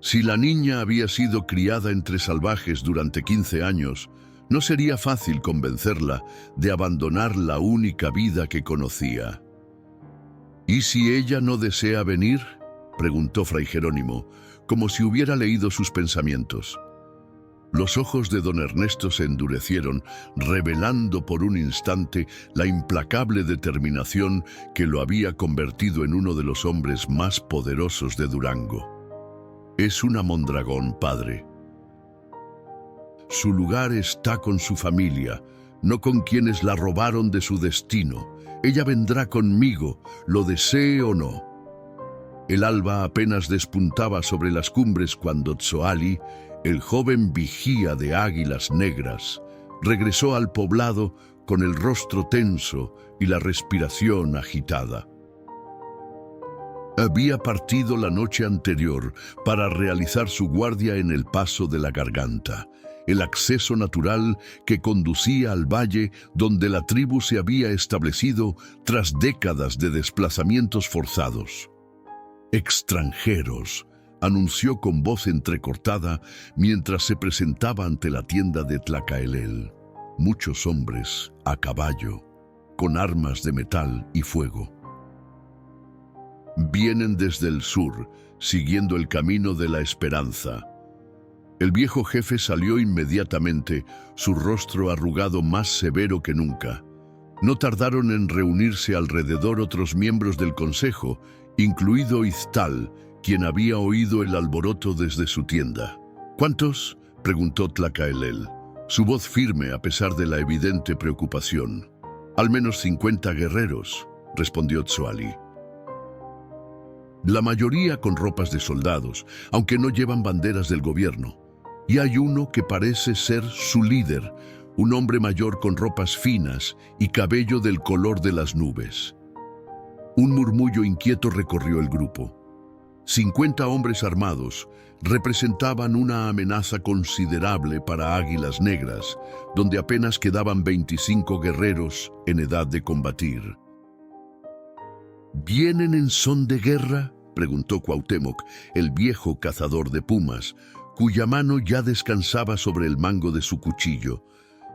Si la niña había sido criada entre salvajes durante 15 años, no sería fácil convencerla de abandonar la única vida que conocía. ¿Y si ella no desea venir?, preguntó Fray Jerónimo, como si hubiera leído sus pensamientos. Los ojos de don Ernesto se endurecieron, revelando por un instante la implacable determinación que lo había convertido en uno de los hombres más poderosos de Durango. Es una Mondragón, padre. Su lugar está con su familia, no con quienes la robaron de su destino. Ella vendrá conmigo, lo desee o no. El alba apenas despuntaba sobre las cumbres cuando Tzoali, el joven vigía de Águilas Negras, regresó al poblado con el rostro tenso y la respiración agitada. Había partido la noche anterior para realizar su guardia en el paso de la Garganta, el acceso natural que conducía al valle donde la tribu se había establecido tras décadas de desplazamientos forzados. Extranjeros, anunció con voz entrecortada mientras se presentaba ante la tienda de Tlacaelel. Muchos hombres, a caballo, con armas de metal y fuego. Vienen desde el sur, siguiendo el camino de la esperanza. El viejo jefe salió inmediatamente, su rostro arrugado más severo que nunca. No tardaron en reunirse alrededor otros miembros del consejo, incluido Iztal, quien había oído el alboroto desde su tienda. ¿Cuántos?, preguntó Tlacaelel, su voz firme a pesar de la evidente preocupación. Al menos 50 guerreros, respondió Tzoali. La mayoría con ropas de soldados, aunque no llevan banderas del gobierno. Y hay uno que parece ser su líder, un hombre mayor con ropas finas y cabello del color de las nubes. Un murmullo inquieto recorrió el grupo. 50 hombres armados representaban una amenaza considerable para Águilas Negras, donde apenas quedaban 25 guerreros en edad de combatir. ¿Vienen en son de guerra?, preguntó Cuauhtémoc, el viejo cazador de pumas, cuya mano ya descansaba sobre el mango de su cuchillo.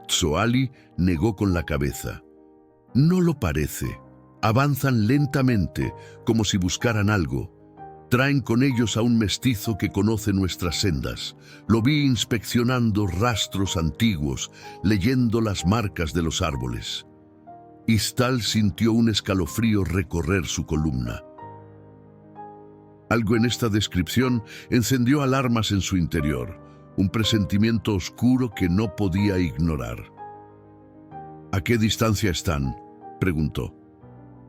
Tzoali negó con la cabeza. No lo parece. Avanzan lentamente, como si buscaran algo. Traen con ellos a un mestizo que conoce nuestras sendas. Lo vi inspeccionando rastros antiguos, leyendo las marcas de los árboles. Iztal sintió un escalofrío recorrer su columna. Algo en esta descripción encendió alarmas en su interior, un presentimiento oscuro que no podía ignorar. ¿A qué distancia están?, preguntó.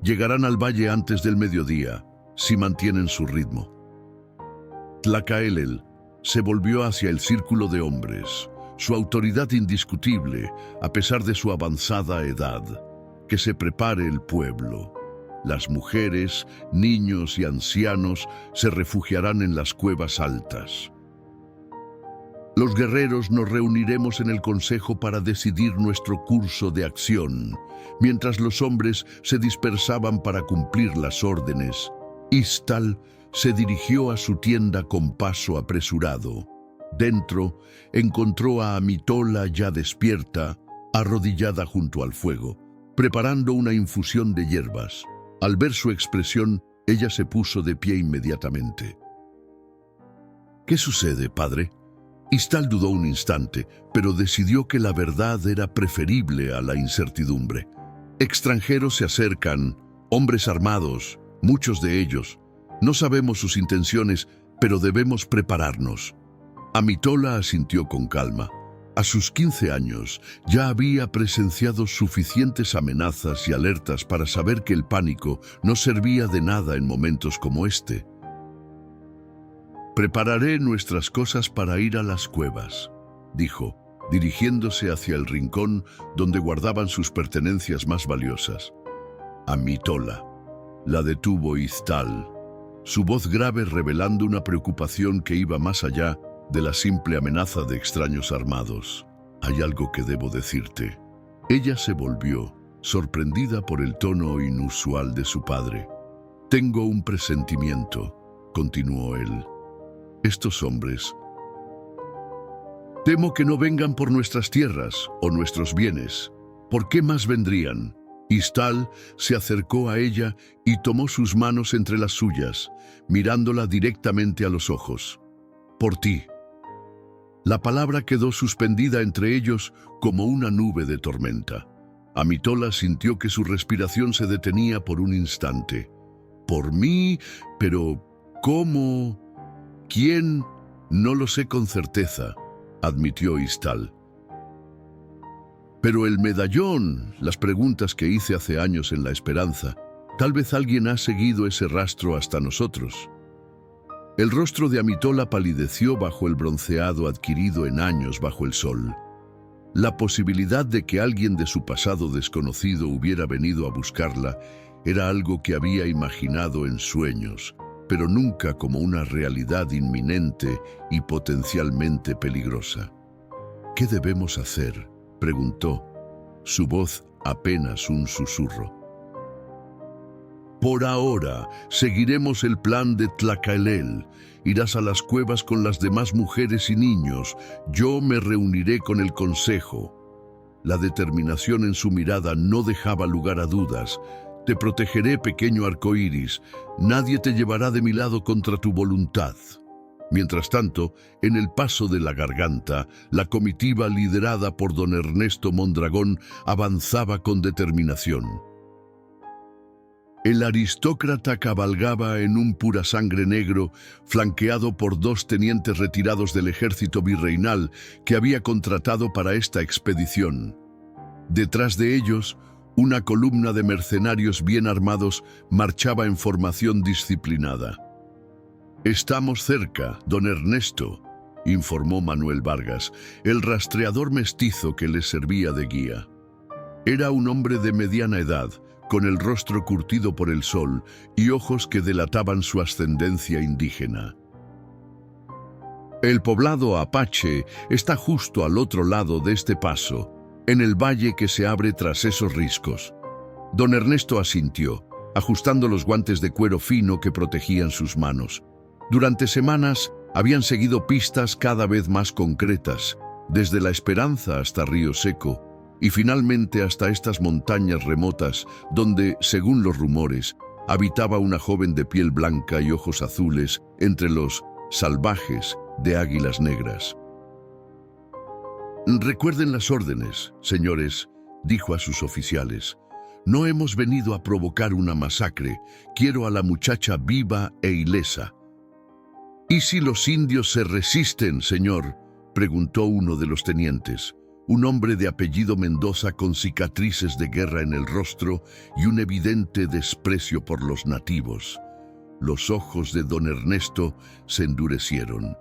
Llegarán al valle antes del mediodía, si mantienen su ritmo. Tlacaelel se volvió hacia el círculo de hombres, su autoridad indiscutible, a pesar de su avanzada edad. Que se prepare el pueblo. Las mujeres, niños y ancianos se refugiarán en las cuevas altas. Los guerreros nos reuniremos en el consejo para decidir nuestro curso de acción. Mientras los hombres se dispersaban para cumplir las órdenes, Istal se dirigió a su tienda con paso apresurado. Dentro encontró a Amitola ya despierta, arrodillada junto al fuego, preparando una infusión de hierbas. Al ver su expresión, ella se puso de pie inmediatamente. «¿Qué sucede, padre?». Istal dudó un instante, pero decidió que la verdad era preferible a la incertidumbre. Extranjeros se acercan, hombres armados, muchos de ellos. No sabemos sus intenciones, pero debemos prepararnos. Amitola asintió con calma. A sus 15 años ya había presenciado suficientes amenazas y alertas para saber que el pánico no servía de nada en momentos como este. «Prepararé nuestras cosas para ir a las cuevas», dijo, dirigiéndose hacia el rincón donde guardaban sus pertenencias más valiosas. Amitola la detuvo Istal, su voz grave revelando una preocupación que iba más allá de la simple amenaza de extraños armados. «Hay algo que debo decirte». Ella se volvió, sorprendida por el tono inusual de su padre. «Tengo un presentimiento», continuó él. «Estos hombres, temo que no vengan por nuestras tierras o nuestros bienes. ¿Por qué más vendrían?». Istal se acercó a ella y tomó sus manos entre las suyas, mirándola directamente a los ojos. «Por ti». La palabra quedó suspendida entre ellos como una nube de tormenta. Amitola sintió que su respiración se detenía por un instante. «¿Por mí? Pero, ¿cómo? ¿Quién? No lo sé con certeza», admitió Istal. «Pero el medallón, las preguntas que hice hace años en la esperanza, tal vez alguien ha seguido ese rastro hasta nosotros». El rostro de Amitola palideció bajo el bronceado adquirido en años bajo el sol. La posibilidad de que alguien de su pasado desconocido hubiera venido a buscarla era algo que había imaginado en sueños, pero nunca como una realidad inminente y potencialmente peligrosa. «¿Qué debemos hacer?», preguntó, su voz apenas un susurro. «Por ahora, seguiremos el plan de Tlacaelel. Irás a las cuevas con las demás mujeres y niños. Yo me reuniré con el consejo». La determinación en su mirada no dejaba lugar a dudas. «Te protegeré, pequeño arcoíris. Nadie te llevará de mi lado contra tu voluntad». Mientras tanto, en el paso de la garganta, la comitiva liderada por don Ernesto Mondragón avanzaba con determinación. El aristócrata cabalgaba en un purasangre negro, flanqueado por 2 tenientes retirados del ejército virreinal que había contratado para esta expedición. Detrás de ellos, una columna de mercenarios bien armados marchaba en formación disciplinada. «Estamos cerca, don Ernesto», informó Manuel Vargas, el rastreador mestizo que les servía de guía. Era un hombre de mediana edad, con el rostro curtido por el sol y ojos que delataban su ascendencia indígena. «El poblado apache está justo al otro lado de este paso, en el valle que se abre tras esos riscos». Don Ernesto asintió, ajustando los guantes de cuero fino que protegían sus manos. Durante semanas habían seguido pistas cada vez más concretas, desde La Esperanza hasta Río Seco, y finalmente hasta estas montañas remotas donde, según los rumores, habitaba una joven de piel blanca y ojos azules entre los salvajes de águilas negras. «Recuerden las órdenes, señores», dijo a sus oficiales. «No hemos venido a provocar una masacre. Quiero a la muchacha viva e ilesa». «¿Y si los indios se resisten, señor?», preguntó uno de los tenientes, un hombre de apellido Mendoza con cicatrices de guerra en el rostro y un evidente desprecio por los nativos. Los ojos de don Ernesto se endurecieron.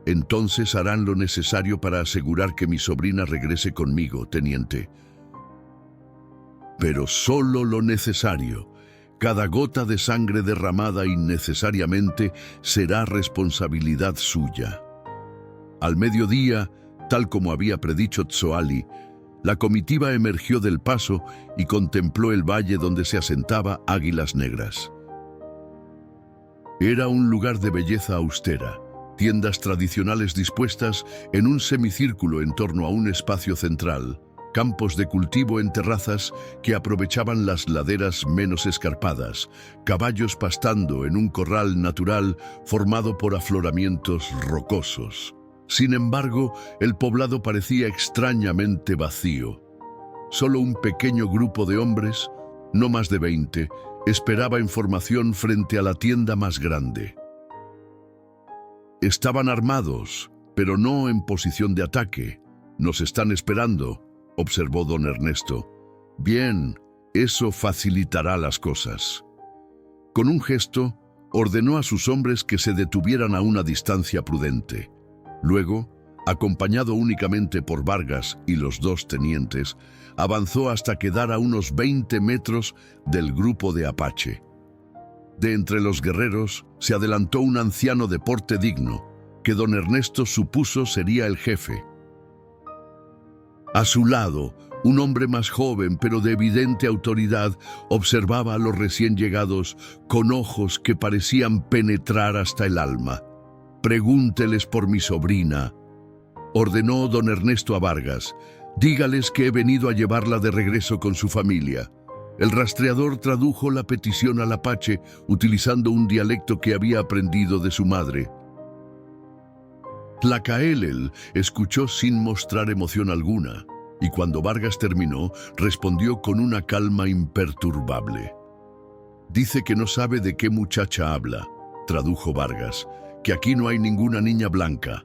«Entonces harán lo necesario para asegurar que mi sobrina regrese conmigo, teniente». «Pero solo lo necesario. Cada gota de sangre derramada innecesariamente será responsabilidad suya». Al mediodía, tal como había predicho Tzoali, la comitiva emergió del paso y contempló el valle donde se asentaba Águilas Negras. Era un lugar de belleza austera, tiendas tradicionales dispuestas en un semicírculo en torno a un espacio central, campos de cultivo en terrazas que aprovechaban las laderas menos escarpadas, caballos pastando en un corral natural formado por afloramientos rocosos. Sin embargo, el poblado parecía extrañamente vacío. Solo un pequeño grupo de hombres, no más de 20, esperaba información frente a la tienda más grande. Estaban armados, pero no en posición de ataque. «Nos están esperando», observó don Ernesto. «Bien, eso facilitará las cosas». Con un gesto, ordenó a sus hombres que se detuvieran a una distancia prudente. Luego, acompañado únicamente por Vargas y los dos tenientes, avanzó hasta quedar a unos 20 metros del grupo de Apache. De entre los guerreros se adelantó un anciano de porte digno, que don Ernesto supuso sería el jefe. A su lado, un hombre más joven pero de evidente autoridad observaba a los recién llegados con ojos que parecían penetrar hasta el alma. «Pregúnteles por mi sobrina», ordenó don Ernesto a Vargas. «Dígales que he venido a llevarla de regreso con su familia». El rastreador tradujo la petición al apache utilizando un dialecto que había aprendido de su madre. Tlacaelel escuchó sin mostrar emoción alguna, y cuando Vargas terminó, respondió con una calma imperturbable. «Dice que no sabe de qué muchacha habla», tradujo Vargas, «que aquí no hay ninguna niña blanca».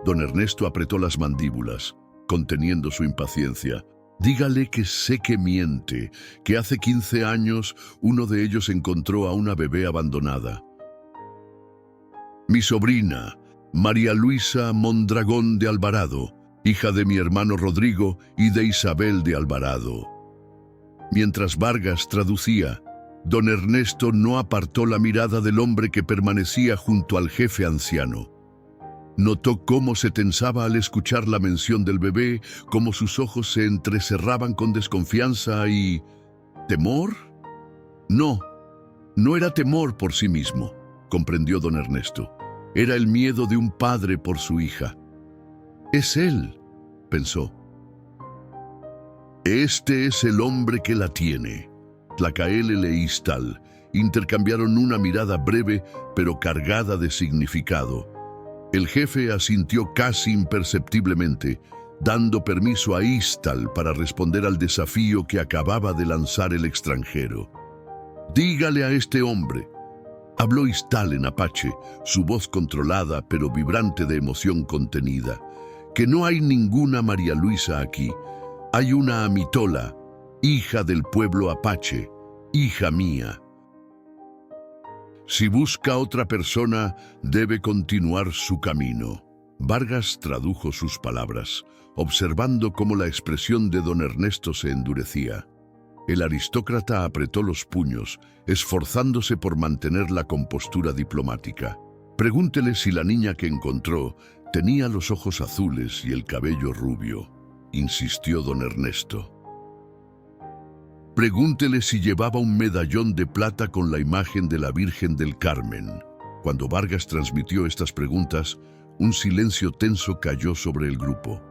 Don Ernesto apretó las mandíbulas, conteniendo su impaciencia. «Dígale que sé que miente, que hace 15 años uno de ellos encontró a una bebé abandonada. Mi sobrina, María Luisa Mondragón de Alvarado, hija de mi hermano Rodrigo y de Isabel de Alvarado». Mientras Vargas traducía, don Ernesto no apartó la mirada del hombre que permanecía junto al jefe anciano. Notó cómo se tensaba al escuchar la mención del bebé, cómo sus ojos se entrecerraban con desconfianza y... ¿temor? No, no era temor por sí mismo, comprendió don Ernesto. Era el miedo de un padre por su hija. «Es él», pensó. «Este es el hombre que la tiene». Tlacaelel e Ixtal intercambiaron una mirada breve pero cargada de significado. El jefe asintió casi imperceptiblemente, dando permiso a Ixtal para responder al desafío que acababa de lanzar el extranjero. «Dígale a este hombre», habló Ixtal en apache, su voz controlada pero vibrante de emoción contenida, «que no hay ninguna María Luisa aquí. Hay una Amitola, hija del pueblo apache, hija mía. Si busca otra persona, debe continuar su camino». Vargas tradujo sus palabras, observando cómo la expresión de don Ernesto se endurecía. El aristócrata apretó los puños, esforzándose por mantener la compostura diplomática. «Pregúntele si la niña que encontró tenía los ojos azules y el cabello rubio», insistió don Ernesto. «Pregúntele si llevaba un medallón de plata con la imagen de la Virgen del Carmen». Cuando Vargas transmitió estas preguntas, un silencio tenso cayó sobre el grupo.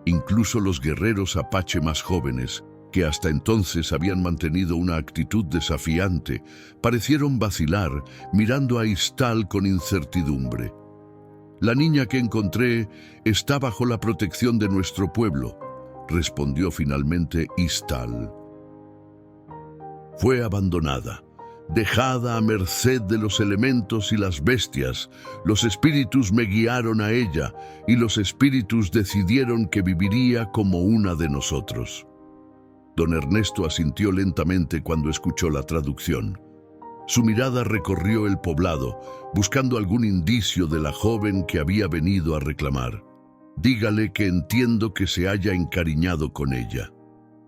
Incluso los guerreros apache más jóvenes, que hasta entonces habían mantenido una actitud desafiante, parecieron vacilar, mirando a Ixtal con incertidumbre. «La niña que encontré está bajo la protección de nuestro pueblo», respondió finalmente Ixtal. «Fue abandonada, dejada a merced de los elementos y las bestias. Los espíritus me guiaron a ella, y los espíritus decidieron que viviría como una de nosotros». Don Ernesto asintió lentamente cuando escuchó la traducción. Su mirada recorrió el poblado, buscando algún indicio de la joven que había venido a reclamar. «Dígale que entiendo que se haya encariñado con ella»,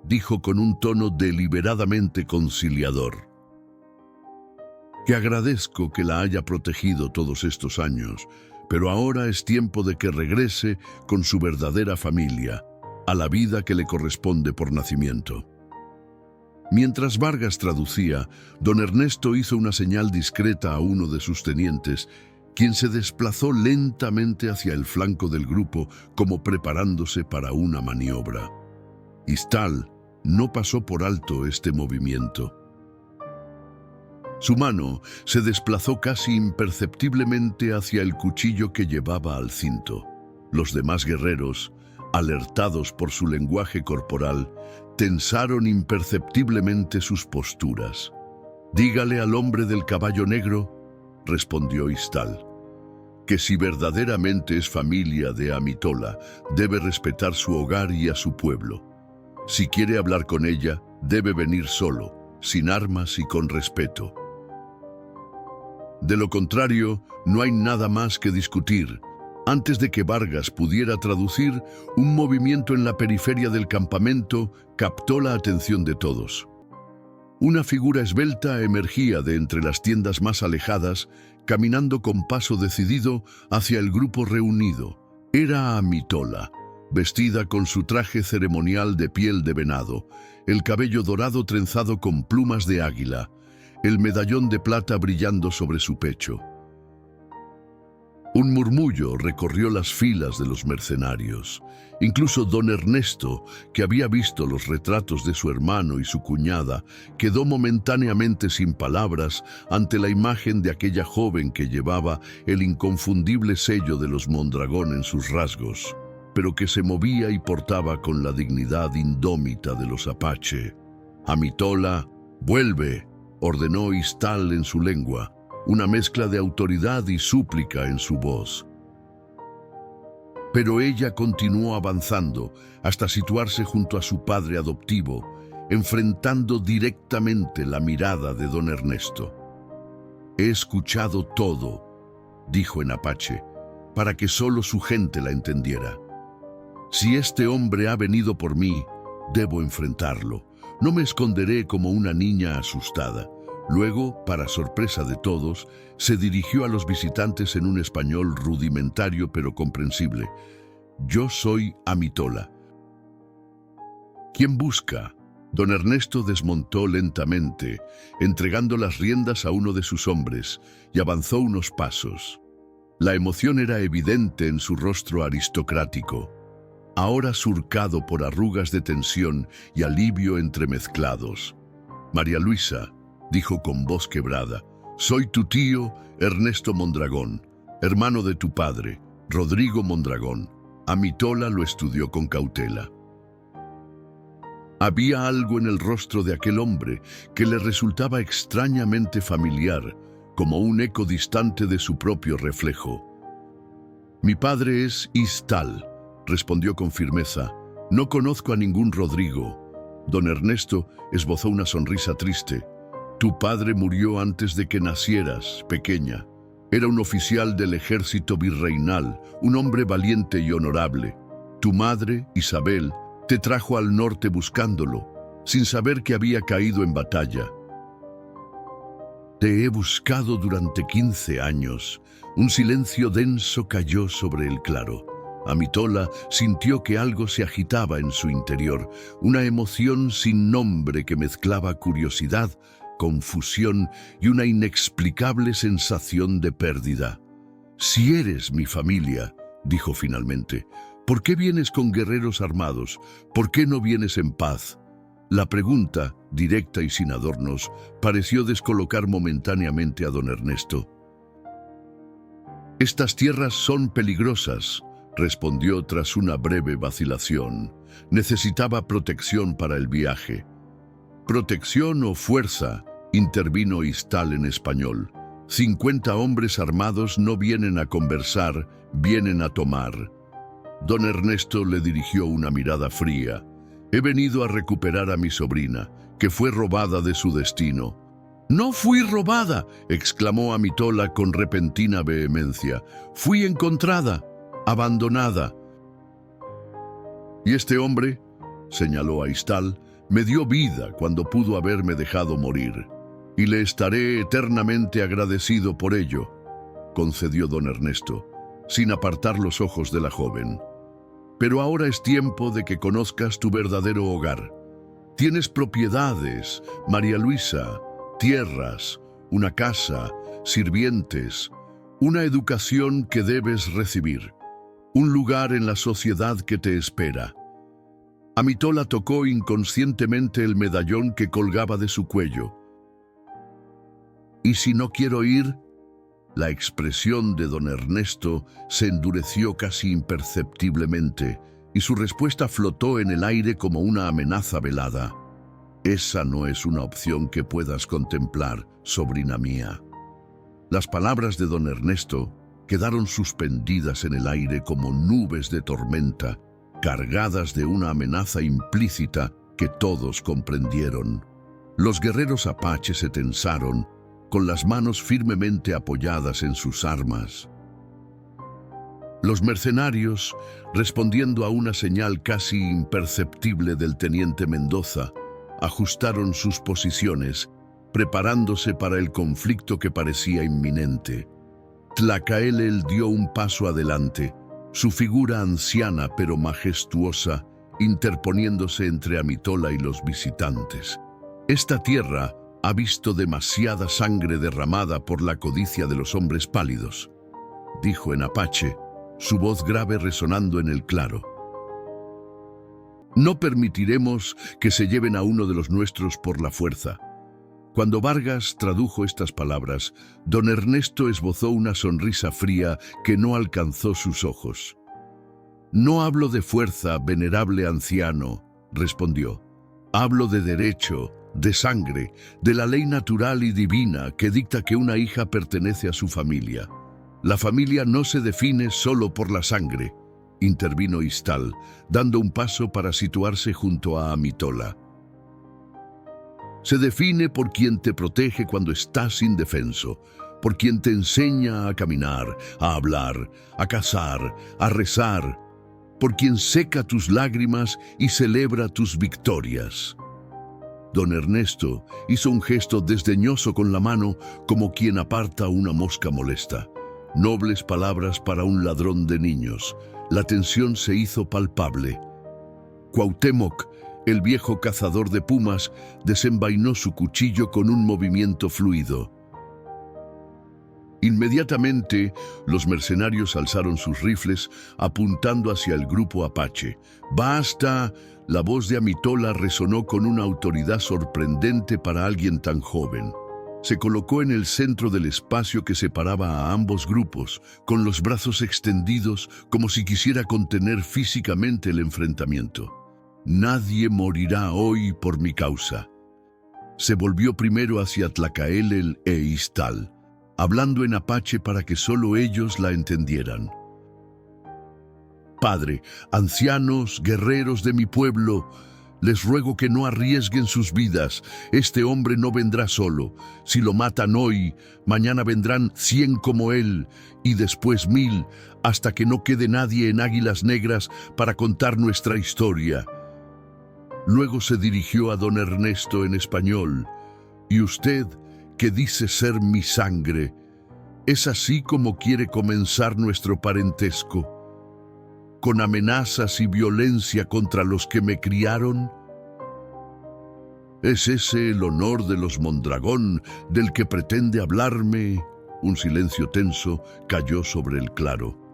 dijo con un tono deliberadamente conciliador. «Que agradezco que la haya protegido todos estos años, pero ahora es tiempo de que regrese con su verdadera familia, a la vida que le corresponde por nacimiento. Mientras Vargas traducía, don Ernesto hizo una señal discreta a uno de sus tenientes, quien se desplazó lentamente hacia el flanco del grupo como preparándose para una maniobra. Istal no pasó por alto este movimiento. Su mano se desplazó casi imperceptiblemente hacia el cuchillo que llevaba al cinto. Los demás guerreros, alertados por su lenguaje corporal, tensaron imperceptiblemente sus posturas. «Dígale al hombre del caballo negro», respondió Istal, «que si verdaderamente es familia de Amitola, debe respetar su hogar y a su pueblo. Si quiere hablar con ella, debe venir solo, sin armas y con respeto. De lo contrario, no hay nada más que discutir». Antes de que Vargas pudiera traducir, un movimiento en la periferia del campamento captó la atención de todos. Una figura esbelta emergía de entre las tiendas más alejadas, caminando con paso decidido hacia el grupo reunido. Era Amitola, vestida con su traje ceremonial de piel de venado, el cabello dorado trenzado con plumas de águila, el medallón de plata brillando sobre su pecho. Un murmullo recorrió las filas de los mercenarios. Incluso don Ernesto, que había visto los retratos de su hermano y su cuñada, quedó momentáneamente sin palabras ante la imagen de aquella joven que llevaba el inconfundible sello de los Mondragón en sus rasgos, pero que se movía y portaba con la dignidad indómita de los Apache. «Amitola, vuelve», ordenó Istal en su lengua, una mezcla de autoridad y súplica en su voz. Pero ella continuó avanzando hasta situarse junto a su padre adoptivo, enfrentando directamente la mirada de don Ernesto. «He escuchado todo», dijo en apache, para que solo su gente la entendiera. «Si este hombre ha venido por mí, debo enfrentarlo. No me esconderé como una niña asustada». Luego, para sorpresa de todos, se dirigió a los visitantes en un español rudimentario pero comprensible. «Yo soy Amitola». «¿Quién busca?». Don Ernesto desmontó lentamente, entregando las riendas a uno de sus hombres, y avanzó unos pasos. La emoción era evidente en su rostro aristocrático, ahora surcado por arrugas de tensión y alivio entremezclados. «María Luisa», dijo con voz quebrada, «soy tu tío Ernesto Mondragón, hermano de tu padre, Rodrigo Mondragón». Amitola lo estudió con cautela. Había algo en el rostro de aquel hombre que le resultaba extrañamente familiar, como un eco distante de su propio reflejo. «Mi padre es Istal», respondió con firmeza. «No conozco a ningún Rodrigo». Don Ernesto esbozó una sonrisa triste. «Tu padre murió antes de que nacieras, pequeña. Era un oficial del ejército virreinal, un hombre valiente y honorable. Tu madre, Isabel, te trajo al norte buscándolo, sin saber que había caído en batalla. Te he buscado durante 15 años». Un silencio denso cayó sobre el claro. Amitola sintió que algo se agitaba en su interior, una emoción sin nombre que mezclaba curiosidad, confusión y una inexplicable sensación de pérdida. «Si eres mi familia», dijo finalmente, «¿por qué vienes con guerreros armados? ¿Por qué no vienes en paz?». La pregunta, directa y sin adornos, pareció descolocar momentáneamente a don Ernesto. «Estas tierras son peligrosas», respondió tras una breve vacilación. «Necesitaba protección para el viaje». «¿Protección o fuerza?», intervino Istal en español. 50 hombres armados no vienen a conversar, vienen a tomar». Don Ernesto le dirigió una mirada fría. «He venido a recuperar a mi sobrina, que fue robada de su destino». «No fui robada», exclamó Amitola con repentina vehemencia. «Fui encontrada, abandonada». «Y este hombre», señaló a Istal, «me dio vida cuando pudo haberme dejado morir, y le estaré eternamente agradecido por ello», concedió don Ernesto. sin apartar los ojos de la joven. Pero ahora es tiempo de que conozcas tu verdadero hogar. Tienes propiedades, María Luisa, tierras, una casa, sirvientes, una educación que debes recibir, un lugar en la sociedad que te espera. Amitola tocó inconscientemente el medallón que colgaba de su cuello. ¿Y si no quiero ir? La expresión de don Ernesto se endureció casi imperceptiblemente y su respuesta flotó en el aire como una amenaza velada. Esa no es una opción que puedas contemplar, sobrina mía. Las palabras de don Ernesto quedaron suspendidas en el aire como nubes de tormenta, cargadas de una amenaza implícita que todos comprendieron. Los guerreros apaches se tensaron, con las manos firmemente apoyadas en sus armas. Los mercenarios, respondiendo a una señal casi imperceptible del teniente Mendoza, ajustaron sus posiciones, preparándose para el conflicto que parecía inminente. Tlacaelel dio un paso adelante, su figura anciana pero majestuosa, interponiéndose entre Amitola y los visitantes. Esta tierra ha visto demasiada sangre derramada por la codicia de los hombres pálidos, dijo en apache, su voz grave resonando en el claro. No permitiremos que se lleven a uno de los nuestros por la fuerza. Cuando Vargas tradujo estas palabras, don Ernesto esbozó una sonrisa fría que no alcanzó sus ojos. No hablo de fuerza, venerable anciano, respondió. Hablo de derecho, de sangre, de la ley natural y divina que dicta que una hija pertenece a su familia. La familia no se define solo por la sangre, intervino Istal, dando un paso para situarse junto a Amitola. Se define por quien te protege cuando estás indefenso, por quien te enseña a caminar, a hablar, a cazar, a rezar, por quien seca tus lágrimas y celebra tus victorias. Don Ernesto hizo un gesto desdeñoso con la mano como quien aparta una mosca molesta. Nobles palabras para un ladrón de niños. La tensión se hizo palpable. Cuauhtémoc, el viejo cazador de pumas, desenvainó su cuchillo con un movimiento fluido. Inmediatamente, los mercenarios alzaron sus rifles, apuntando hacia el grupo apache. ¡Basta! La voz de Amitola resonó con una autoridad sorprendente para alguien tan joven. Se colocó en el centro del espacio que separaba a ambos grupos, con los brazos extendidos como si quisiera contener físicamente el enfrentamiento. Nadie morirá hoy por mi causa. Se volvió primero hacia Tlacaelel e Istal, hablando en apache para que solo ellos la entendieran. Padre, ancianos, guerreros de mi pueblo, les ruego que no arriesguen sus vidas. Este hombre no vendrá solo. Si lo matan hoy, mañana vendrán 100 como él, y después 1000, hasta que no quede nadie en Águilas Negras para contar nuestra historia. Luego se dirigió a don Ernesto en español. ¿Y usted, que dice ser mi sangre, es así como quiere comenzar nuestro parentesco? ¿Con amenazas y violencia contra los que me criaron? ¿Es ese el honor de los Mondragón del que pretende hablarme? Un silencio tenso cayó sobre el claro.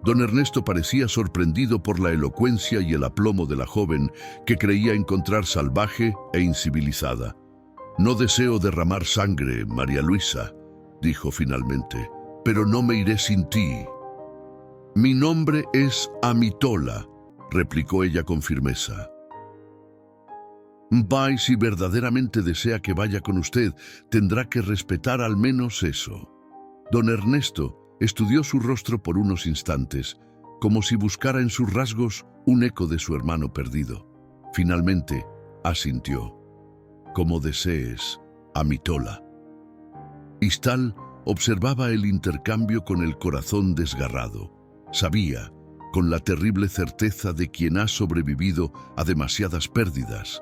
Don Ernesto parecía sorprendido por la elocuencia y el aplomo de la joven que creía encontrar salvaje e incivilizada. No deseo derramar sangre, María Luisa, dijo finalmente, pero no me iré sin ti. Mi nombre es Amitola, replicó ella con firmeza. Bai, si verdaderamente desea que vaya con usted, tendrá que respetar al menos eso. Don Ernesto estudió su rostro por unos instantes, como si buscara en sus rasgos un eco de su hermano perdido. Finalmente, asintió. Como desees, Amitola. Istal observaba el intercambio con el corazón desgarrado. Sabía, con la terrible certeza de quien ha sobrevivido a demasiadas pérdidas,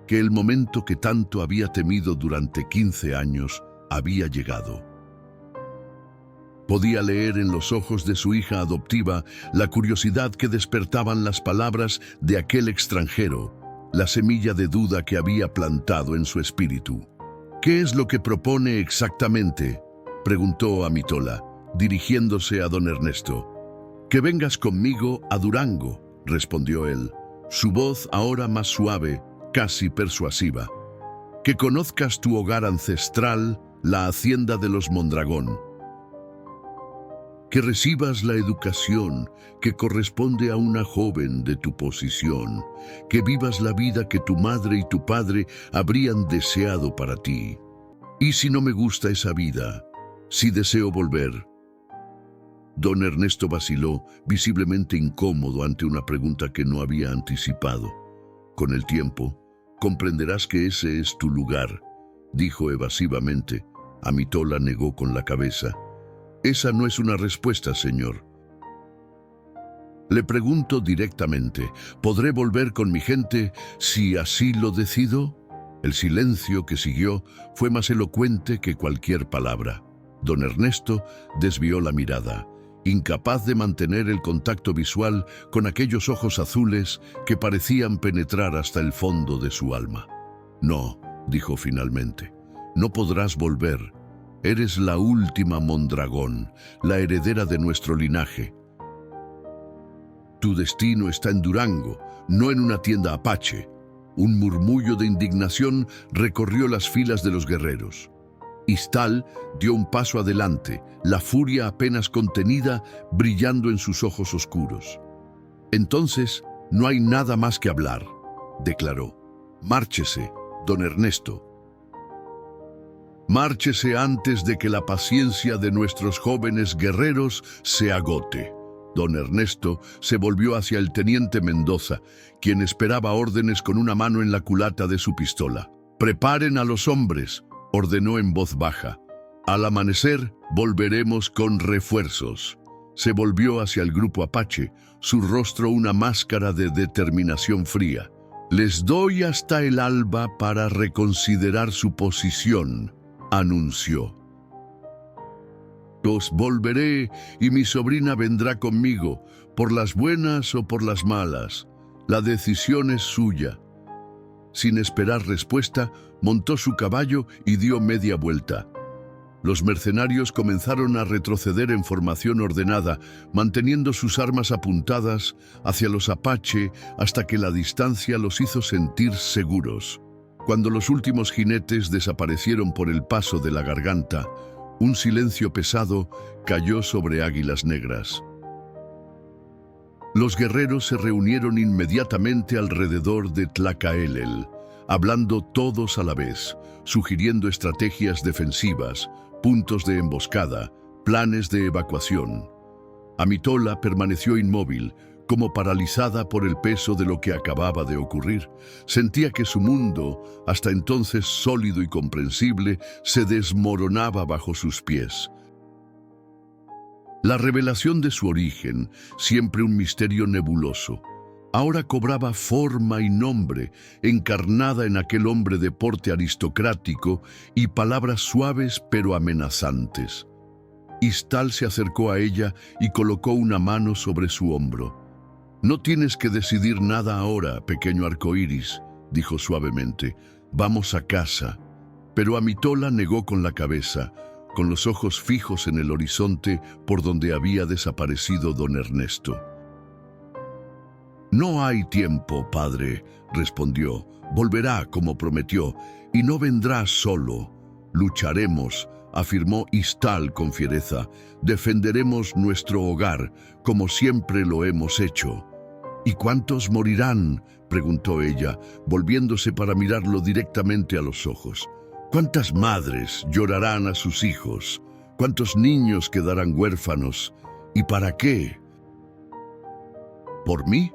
que el momento que tanto había temido durante 15 años había llegado. Podía leer en los ojos de su hija adoptiva la curiosidad que despertaban las palabras de aquel extranjero, la semilla de duda que había plantado en su espíritu. «¿Qué es lo que propone exactamente?», preguntó Amitola, dirigiéndose a don Ernesto. «Que vengas conmigo a Durango», respondió él, su voz ahora más suave, casi persuasiva. «Que conozcas tu hogar ancestral, la hacienda de los Mondragón. Que recibas la educación que corresponde a una joven de tu posición, que vivas la vida que tu madre y tu padre habrían deseado para ti. ¿Y si no me gusta esa vida? Si deseo volver?» Don Ernesto vaciló, visiblemente incómodo ante una pregunta que no había anticipado. «Con el tiempo, comprenderás que ese es tu lugar», dijo evasivamente. Amitola negó con la cabeza. «Esa no es una respuesta, señor. Le pregunto directamente, ¿podré volver con mi gente si así lo decido?» El silencio que siguió fue más elocuente que cualquier palabra. Don Ernesto desvió la mirada, incapaz de mantener el contacto visual con aquellos ojos azules que parecían penetrar hasta el fondo de su alma. «No», dijo finalmente, «no podrás volver. Eres la última Mondragón, la heredera de nuestro linaje. Tu destino está en Durango, no en una tienda apache». Un murmullo de indignación recorrió las filas de los guerreros. Istal dio un paso adelante, la furia apenas contenida brillando en sus ojos oscuros. «Entonces, no hay nada más que hablar», declaró. «Márchese, don Ernesto. Márchese antes de que la paciencia de nuestros jóvenes guerreros se agote». Don Ernesto se volvió hacia el teniente Mendoza, quien esperaba órdenes con una mano en la culata de su pistola. «Preparen a los hombres», ordenó en voz baja. «Al amanecer volveremos con refuerzos». Se volvió hacia el grupo apache, su rostro una máscara de determinación fría. «Les doy hasta el alba para reconsiderar su posición», anunció. «Os volveré y mi sobrina vendrá conmigo, por las buenas o por las malas. La decisión es suya». Sin esperar respuesta, montó su caballo y dio media vuelta. Los mercenarios comenzaron a retroceder en formación ordenada, manteniendo sus armas apuntadas hacia los apache hasta que la distancia los hizo sentir seguros. Cuando los últimos jinetes desaparecieron por el paso de la garganta, un silencio pesado cayó sobre Águilas Negras. Los guerreros se reunieron inmediatamente alrededor de Tlacaelel, hablando todos a la vez, sugiriendo estrategias defensivas, puntos de emboscada, planes de evacuación. Amitola permaneció inmóvil, como paralizada por el peso de lo que acababa de ocurrir. Sentía que su mundo, hasta entonces sólido y comprensible, se desmoronaba bajo sus pies. La revelación de su origen, siempre un misterio nebuloso, ahora cobraba forma y nombre, encarnada en aquel hombre de porte aristocrático y palabras suaves pero amenazantes. Istal se acercó a ella y colocó una mano sobre su hombro. «No tienes que decidir nada ahora, pequeño arcoíris», dijo suavemente. «Vamos a casa». Pero Amitola negó con la cabeza, con los ojos fijos en el horizonte por donde había desaparecido don Ernesto. «No hay tiempo, padre», respondió. «Volverá, como prometió, y no vendrá solo. Lucharemos», afirmó Istal con fiereza. «Defenderemos nuestro hogar, como siempre lo hemos hecho». «¿Y cuántos morirán?», preguntó ella, volviéndose para mirarlo directamente a los ojos. «¿Cuántas madres llorarán a sus hijos? ¿Cuántos niños quedarán huérfanos? ¿Y para qué? ¿Por mí?».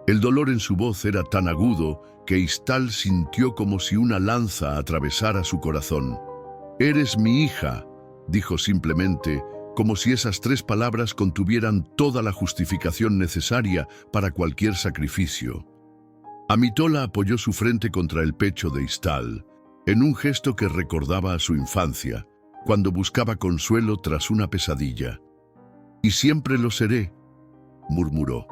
El dolor en su voz era tan agudo que Istal sintió como si una lanza atravesara su corazón. «Eres mi hija», dijo simplemente, como si esas 3 palabras contuvieran toda la justificación necesaria para cualquier sacrificio. Amitola apoyó su frente contra el pecho de Istal, en un gesto que recordaba a su infancia, cuando buscaba consuelo tras una pesadilla. «Y siempre lo seré», murmuró.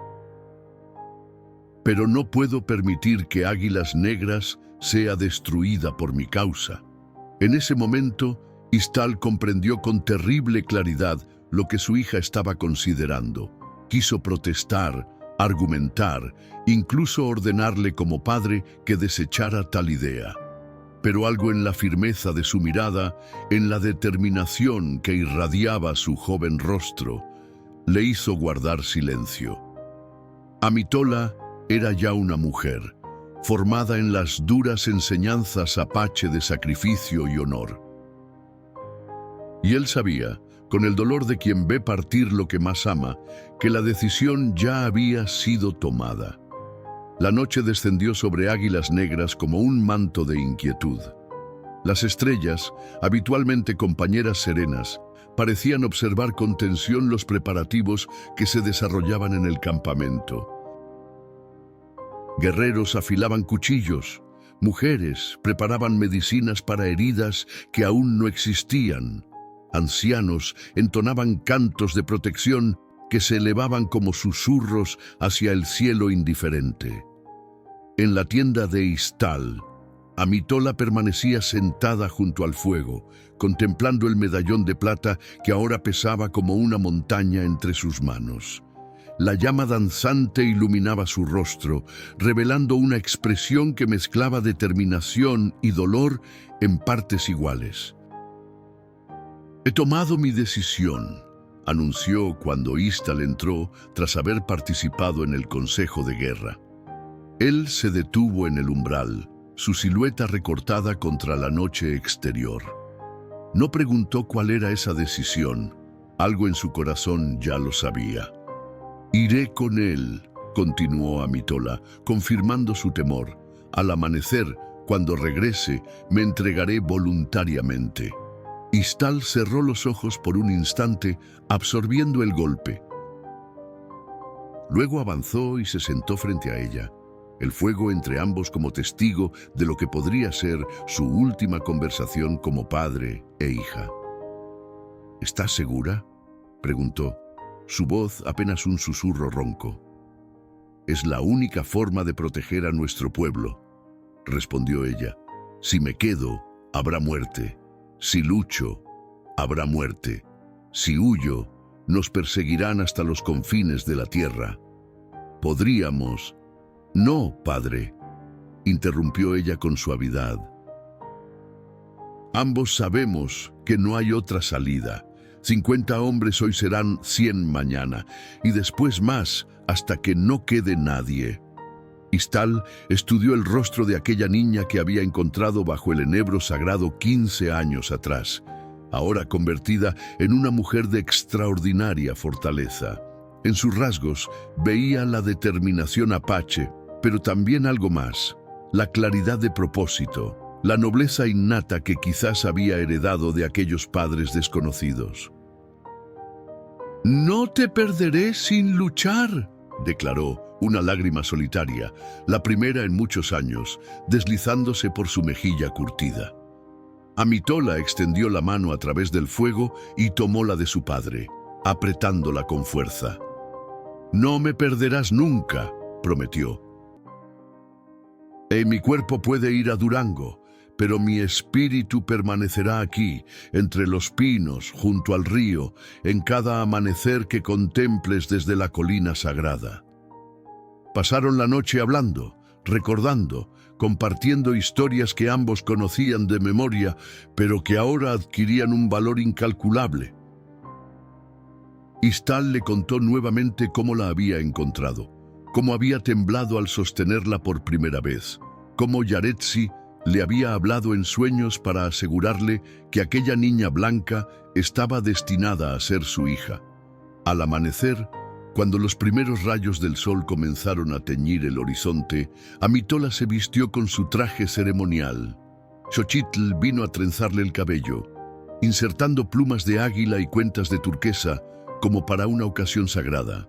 «Pero no puedo permitir que Águilas Negras sea destruida por mi causa». En ese momento, Istal comprendió con terrible claridad lo que su hija estaba considerando. Quiso protestar, argumentar, incluso ordenarle como padre que desechara tal idea. Pero algo en la firmeza de su mirada, en la determinación que irradiaba su joven rostro, le hizo guardar silencio. Amitola era ya una mujer, formada en las duras enseñanzas apache de sacrificio y honor. Y él sabía, con el dolor de quien ve partir lo que más ama, que la decisión ya había sido tomada. La noche descendió sobre Águilas Negras como un manto de inquietud. Las estrellas, habitualmente compañeras serenas, parecían observar con tensión los preparativos que se desarrollaban en el campamento. Guerreros afilaban cuchillos, mujeres preparaban medicinas para heridas que aún no existían. Ancianos entonaban cantos de protección que se elevaban como susurros hacia el cielo indiferente. En la tienda de Istal, Amitola permanecía sentada junto al fuego, contemplando el medallón de plata que ahora pesaba como una montaña entre sus manos. La llama danzante iluminaba su rostro, revelando una expresión que mezclaba determinación y dolor en partes iguales. «He tomado mi decisión», anunció cuando Istal entró tras haber participado en el Consejo de Guerra. Él se detuvo en el umbral, su silueta recortada contra la noche exterior. No preguntó cuál era esa decisión, algo en su corazón ya lo sabía. «Iré con él», continuó Amitola, confirmando su temor. «Al amanecer, cuando regrese, me entregaré voluntariamente». Istal cerró los ojos por un instante, absorbiendo el golpe. Luego avanzó y se sentó frente a ella, el fuego entre ambos como testigo de lo que podría ser su última conversación como padre e hija. «¿Estás segura?», preguntó, su voz apenas un susurro ronco. «Es la única forma de proteger a nuestro pueblo», respondió ella. «Si me quedo, habrá muerte. Si lucho, habrá muerte. Si huyo, nos perseguirán hasta los confines de la tierra. Podríamos...» «No, padre», interrumpió ella con suavidad. «Ambos sabemos que no hay otra salida. 50 hombres hoy serán 100 mañana, y después más, hasta que no quede nadie». Istal estudió el rostro de aquella niña que había encontrado bajo el enebro sagrado 15 años atrás, ahora convertida en una mujer de extraordinaria fortaleza. En sus rasgos veía la determinación apache, pero también algo más, la claridad de propósito, la nobleza innata que quizás había heredado de aquellos padres desconocidos. «No te perderé sin luchar», declaró, una lágrima solitaria, la primera en muchos años, deslizándose por su mejilla curtida. Amitola extendió la mano a través del fuego y tomó la de su padre, apretándola con fuerza. «No me perderás nunca», prometió. «Mi cuerpo puede ir a Durango, pero mi espíritu permanecerá aquí, entre los pinos, junto al río, en cada amanecer que contemples desde la colina sagrada». Pasaron la noche hablando, recordando, compartiendo historias que ambos conocían de memoria, pero que ahora adquirían un valor incalculable. Istal le contó nuevamente cómo la había encontrado, cómo había temblado al sostenerla por primera vez, cómo Yaretsi le había hablado en sueños para asegurarle que aquella niña blanca estaba destinada a ser su hija. Al amanecer, cuando los primeros rayos del sol comenzaron a teñir el horizonte, Amitola se vistió con su traje ceremonial. Xochitl vino a trenzarle el cabello, insertando plumas de águila y cuentas de turquesa como para una ocasión sagrada.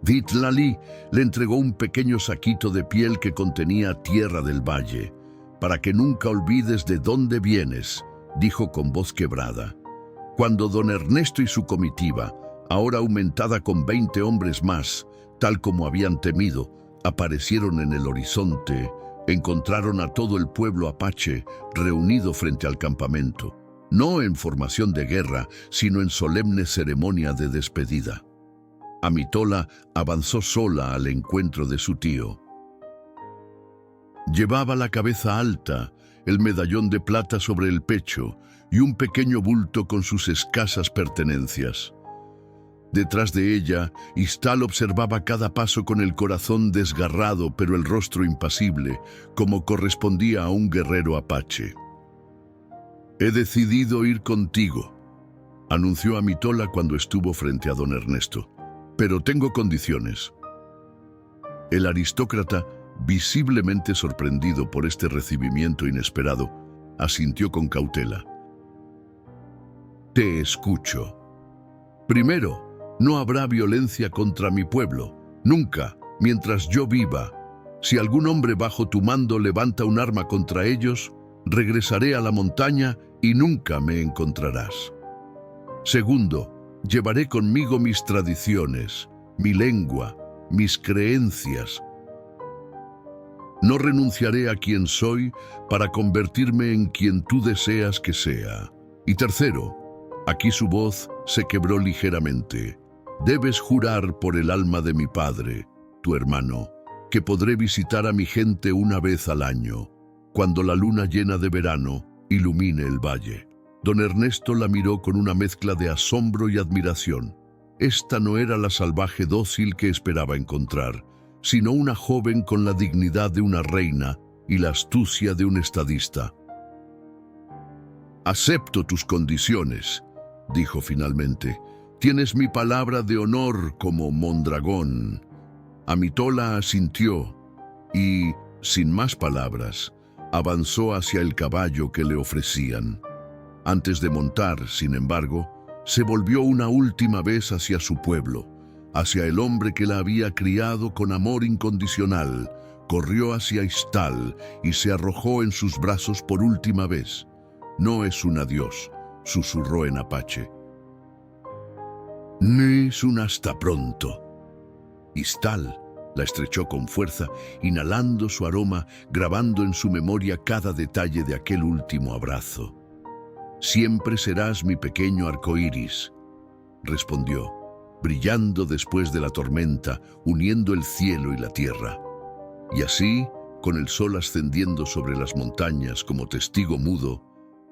Citlali le entregó un pequeño saquito de piel que contenía tierra del valle, para que nunca olvides de dónde vienes, dijo con voz quebrada. Cuando don Ernesto y su comitiva, ahora aumentada con 20 hombres más, tal como habían temido, aparecieron en el horizonte, encontraron a todo el pueblo apache reunido frente al campamento, no en formación de guerra, sino en solemne ceremonia de despedida. Amitola avanzó sola al encuentro de su tío. Llevaba la cabeza alta, el medallón de plata sobre el pecho y un pequeño bulto con sus escasas pertenencias. Detrás de ella, Istal observaba cada paso con el corazón desgarrado pero el rostro impasible, como correspondía a un guerrero apache. «He decidido ir contigo», anunció Amitola cuando estuvo frente a don Ernesto. «Pero tengo condiciones». El aristócrata, visiblemente sorprendido por este recibimiento inesperado, asintió con cautela. «Te escucho. Primero, no habrá violencia contra mi pueblo, nunca, mientras yo viva. Si algún hombre bajo tu mando levanta un arma contra ellos, regresaré a la montaña y nunca me encontrarás. Segundo, llevaré conmigo mis tradiciones, mi lengua, mis creencias. No renunciaré a quien soy para convertirme en quien tú deseas que sea. Y tercero, aquí su voz se quebró ligeramente. Debes jurar por el alma de mi padre, tu hermano, que podré visitar a mi gente una vez al año, cuando la luna llena de verano ilumine el valle». Don Ernesto la miró con una mezcla de asombro y admiración. Esta no era la salvaje dócil que esperaba encontrar, sino una joven con la dignidad de una reina y la astucia de un estadista. «Acepto tus condiciones», dijo finalmente. «Tienes mi palabra de honor como Mondragón». Amitola asintió y, sin más palabras, avanzó hacia el caballo que le ofrecían. Antes de montar, sin embargo, se volvió una última vez hacia su pueblo, hacia el hombre que la había criado con amor incondicional, corrió hacia Istal y se arrojó en sus brazos por última vez. «No es un adiós», susurró en apache. «No es un hasta pronto». Istal la estrechó con fuerza, inhalando su aroma, grabando en su memoria cada detalle de aquel último abrazo. «Siempre serás mi pequeño arcoíris», respondió, brillando después de la tormenta, uniendo el cielo y la tierra. Y así, con el sol ascendiendo sobre las montañas como testigo mudo,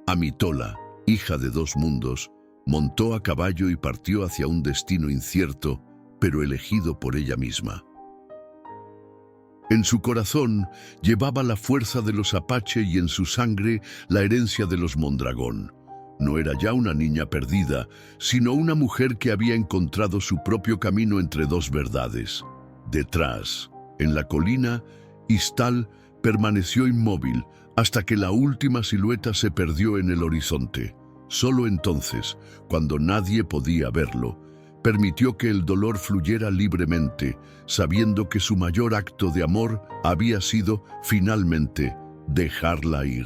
Amitola, hija de dos mundos, montó a caballo y partió hacia un destino incierto, pero elegido por ella misma. En su corazón llevaba la fuerza de los apache y en su sangre la herencia de los Mondragón. No era ya una niña perdida, sino una mujer que había encontrado su propio camino entre dos verdades. Detrás, en la colina, Istal permaneció inmóvil hasta que la última silueta se perdió en el horizonte. Solo entonces, cuando nadie podía verlo, permitió que el dolor fluyera libremente, sabiendo que su mayor acto de amor había sido, finalmente, dejarla ir.